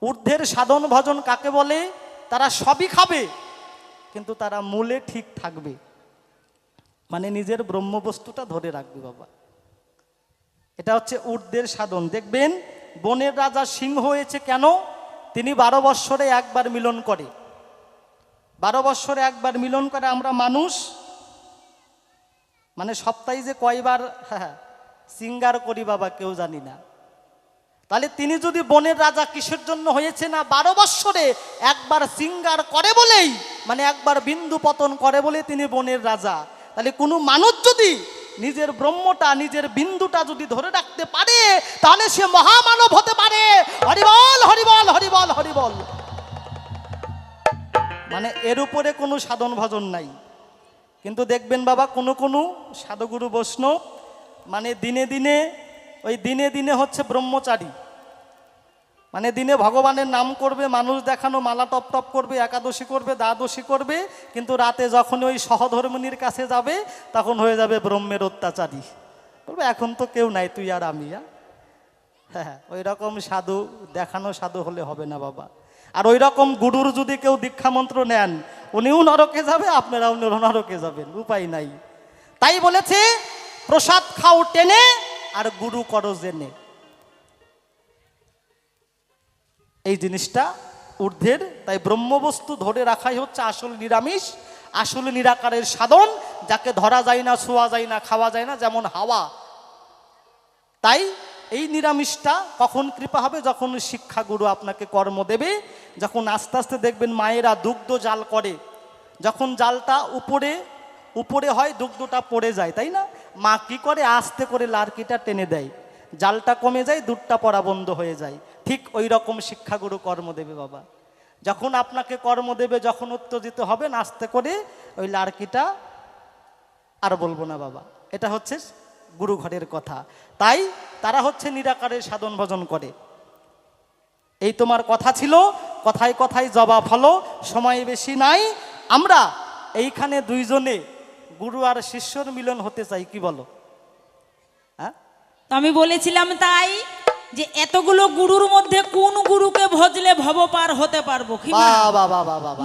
ঊর্ধ্বের সাধন ভজন কাকে বলে? তারা সবই খাবে কিন্তু তারা মূলে ঠিক থাকবে, মানে নিজের ব্রহ্মবস্তুটা ধরে রাখবে বাবা। এটা হচ্ছে ঊর্ধ্বের সাধন। দেখবেন বনের রাজা সিংহ হয়েছে কেন? তিনি 12 বৎসরে একবার মিলন করে। 12 বৎসরে একবার মিলন করে। আমরা মানুষ মানে সপ্তাহে যে কয়বার সিঙ্গার করি বাবা কেউ জানি না। তাহলে তিনি যদি বনের রাজা কিসের জন্য হয়েছে না? 12 বৎসরে একবার সিঙ্গার করে বলেই, মানে একবার বিন্দু পতন করে বলে তিনি বনের রাজা। তাহলে কোনো মানুষ যদি নিজের ব্রহ্মটা, নিজের বিন্দুটা যদি ধরে রাখতে পারে তাহলে সে মহামানব হতে পারে। হরিবল হরিবল হরিবল হরিবল। মানে এর উপরে কোনো সাধন ভজন নাই। কিন্তু দেখবেন বাবা কোনো কোনো সাধুগুরু বৈষ্ণব মানে দিনে দিনে হচ্ছে ব্রহ্মচারী, মানে দিনে ভগবানের নাম করবে, মানুষ দেখানো, মালা টপ টপ করবে, একাদশী করবে, দ্বাদশী করবে, কিন্তু রাতে যখন ওই সহধর্মিনীর কাছে যাবে তখন হয়ে যাবে ব্রহ্মের অত্যাচারী। বলবে এখন তো কেউ নাই, তুই আর আমি। হ্যাঁ, ওই রকম সাধু দেখানো সাধু হলে হবে না বাবা। আর ওই রকম গুরুর যদি কেউ দীক্ষা মন্ত্র নেন, উনিও নরকে যাবে, আপনারাও নরকে যাবেন, উপায় নাই। তাই বলেছে প্রসাদ খাও টেনে আর গুরু করো জেনে। এই জিনিসটা ঊর্ধ্বের। তাই ব্রহ্মবস্তু ধরে রাখাই হচ্ছে আসল নিরামিষ, আসল নিরাকারের সাধন, যাকে ধরা যায় না, ছোঁয়া যায় না, খাওয়া যায় না, যেমন হাওয়া। তাই এই নিরামিষটা কখন কৃপা হবে? যখন শিক্ষাগুরু আপনাকে কর্ম দেবে, যখন আস্তে আস্তে দেখবেন মায়েরা দুগ্ধ জাল করে, যখন জালটা উপরে হয় দুগ্ধটা পড়ে যায়, তাই না? মা কি করে? আস্তে করে লার্কিটা টেনে দেয়, জালটা কমে যায়, দুধটা পড়া বন্ধ হয়ে যায়। ঠিক ওই রকম শিক্ষাগুরু কর্ম দেবে বাবা। যখন আপনাকে কর্ম দেবে, যখন উত্তেজিত হবেন, আস্তে করে ওই লার্কিটা আর বলবো না বাবা। এটা হচ্ছে গুরু ঘরের কথা। তাই তারা হচ্ছে নিরাকারের সাধন ভজন করে। এই তোমার কথা ছিল, কথায় কথায় জবাব হলো, সময় বেশি নাই। আমরা এইখানে দুইজনে গুরু আর শিষ্যর মিলন হতে চাই, কি বলো? হ্যাঁ, তো আমি বলেছিলাম তাই যে এতগুলো গুরুর মধ্যে কোন গুরুকে ভজলে ভব পার হতে পারবো?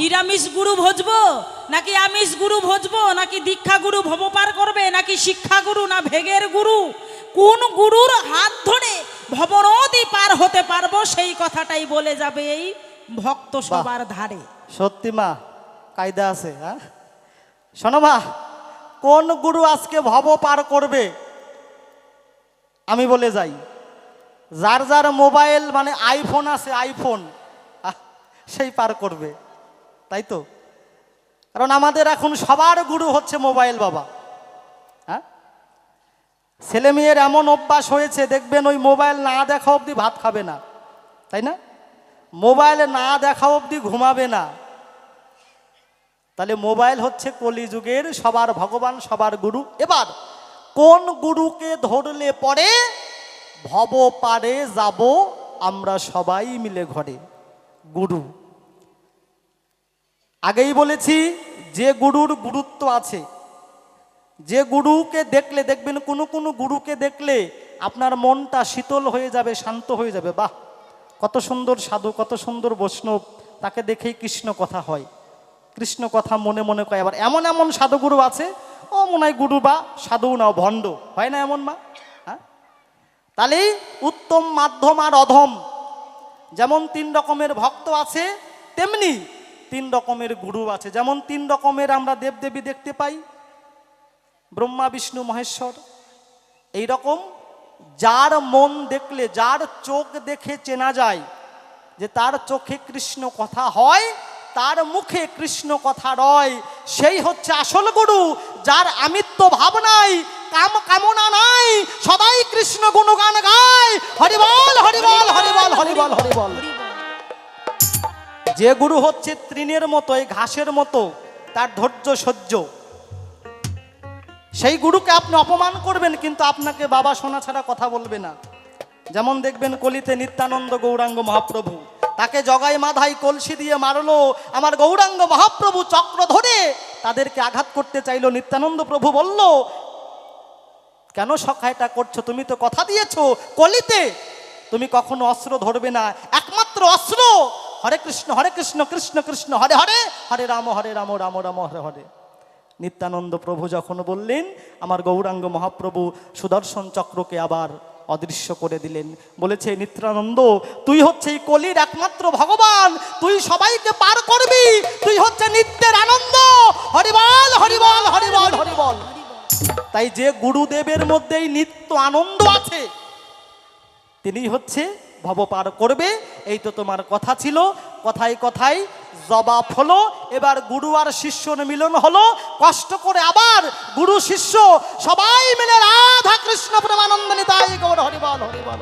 নিরামিষ গুরু ভজবো নাকি আমিষ গুরু ভজবো, নাকি দীক্ষা গুরু ভব পার করবে, নাকি শিক্ষা গুরু না ভেগের গুরু? কোন গুরুর হাত ধরে ভবনদী পার হতে পারবো, সেই কথাটাই বলে যাবে এই ভক্ত সবার ধারে। সত্যি মা, কায়দা আছে। হ্যাঁ, শোনো মা, কোন গুরু আজকে ভব পার করবে? আমি বলে যাই, যার যার মোবাইল মানে আইফোন আছে, আইফোন সেই পার করবে, তাই তো? কারণ আমাদের এখন সবার গুরু হচ্ছে মোবাইল বাবা। হ্যাঁ, ছেলে মেয়ের এমন অভ্যাস হয়েছে, দেখবেন ওই মোবাইল না দেখা অবধি ভাত খাবে না, তাই না? মোবাইলে না দেখা অবধি ঘুমাবে না। তাহলে মোবাইল হচ্ছে কলিযুগের সবার ভগবান, সবার গুরু। এবার কোন গুরুকে ধরলে পরে ভব পারে যাব আমরা সবাই মিলে ঘরে? গুরু। আগেই বলেছি যে গুরুর গুরুত্ব আছে, যে গুরুকে দেখলে দেখবেন কোনো কোনো গুরুকে দেখলে আপনার মনটা শীতল হয়ে যাবে, শান্ত হয়ে যাবে। বাহ, কত সুন্দর সাধু, কত সুন্দর বৈষ্ণব, তাকে দেখেই কৃষ্ণ কথা হয়, কৃষ্ণ কথা মনে মনে কয়। আবার এমন এমন সাধুগুরু আছে, ও মনে হয় গুরু বা সাধু না, ভণ্ড, হয় না এমন মা? হ্যাঁ, তাহলে উত্তম, মাধ্যম আর অধম। যেমন 3 রকমের ভক্ত আছে, তেমনি 3 রকমের গুরু আছে। যেমন 3 রকমের আমরা দেবদেবী দেখতে পাই, ব্রহ্মা, বিষ্ণু, মহেশ্বর। এই রকম যার মন দেখলে, যার চোখ দেখে চেনা যায় যে তার চোখে কৃষ্ণ কথা হয়, তার মুখে কৃষ্ণ কথা রয়, সেই হচ্ছে আসল গুরু। যার আমিত্ব ভাব নাই, কামনা নাই, সদাই কৃষ্ণ গুণগান গায়। হরিবল হরিবল হরিবল হরিবল। বল, হরি বল। যে গুরু হচ্ছে তৃণের মতো, এই ঘাসের মতো, তার ধৈর্য সহ্য, সেই গুরুকে আপনি অপমান করবেন কিন্তু আপনাকে বাবা শোনা ছাড়া কথা বলবে না। যেমন দেখবেন কলিতে নিত্যানন্দ গৌরাঙ্গ মহাপ্রভু, তাকে জগাই মাধাই কলসি দিয়ে মারলো আমার গৌরাঙ্গ মহাপ্রভু, চক্র ধরে তাদেরকে আঘাত করতে চাইলো। নিত্যানন্দ প্রভু বলল, কেন সখা এটা করছো? তুমি তো কথা দিয়েছো কলিতে তুমি কখনো অস্ত্র ধরবে না, একমাত্র অস্ত্র হরে কৃষ্ণ কৃষ্ণ কৃষ্ণ হরে হরে, হরে রাম রাম রাম হরে হরে। নিত্যানন্দ প্রভু যখন বললেন, আমার গৌরাঙ্গ মহাপ্রভু সুদর্শন চক্রকে আবার অদৃশ্য করে দিলেন। বলেছে, নিত্যানন্দ তুই হচ্ছে এই কলির একমাত্র ভগবান, তুই সবাইকে পার করবি, তুই হচ্ছে নিত্যের আনন্দ। হরিবল হরিবল হরিবল হরিবল। তাই যে গুরুদেবের মধ্যেই নিত্য আনন্দ আছে, তিনি হচ্ছে ভব পার করবে। এই তো তোমার কথা ছিল, কথায় কথায় জবাব হলো। এবার গুরু আর শিষ্যর মিলন হলো। কষ্ট করে আবার গুরু শিষ্য সবাই মিলে রাধা কৃষ্ণ প্রেমানন্দ নিতাই গৌর হরিবল হরিবল।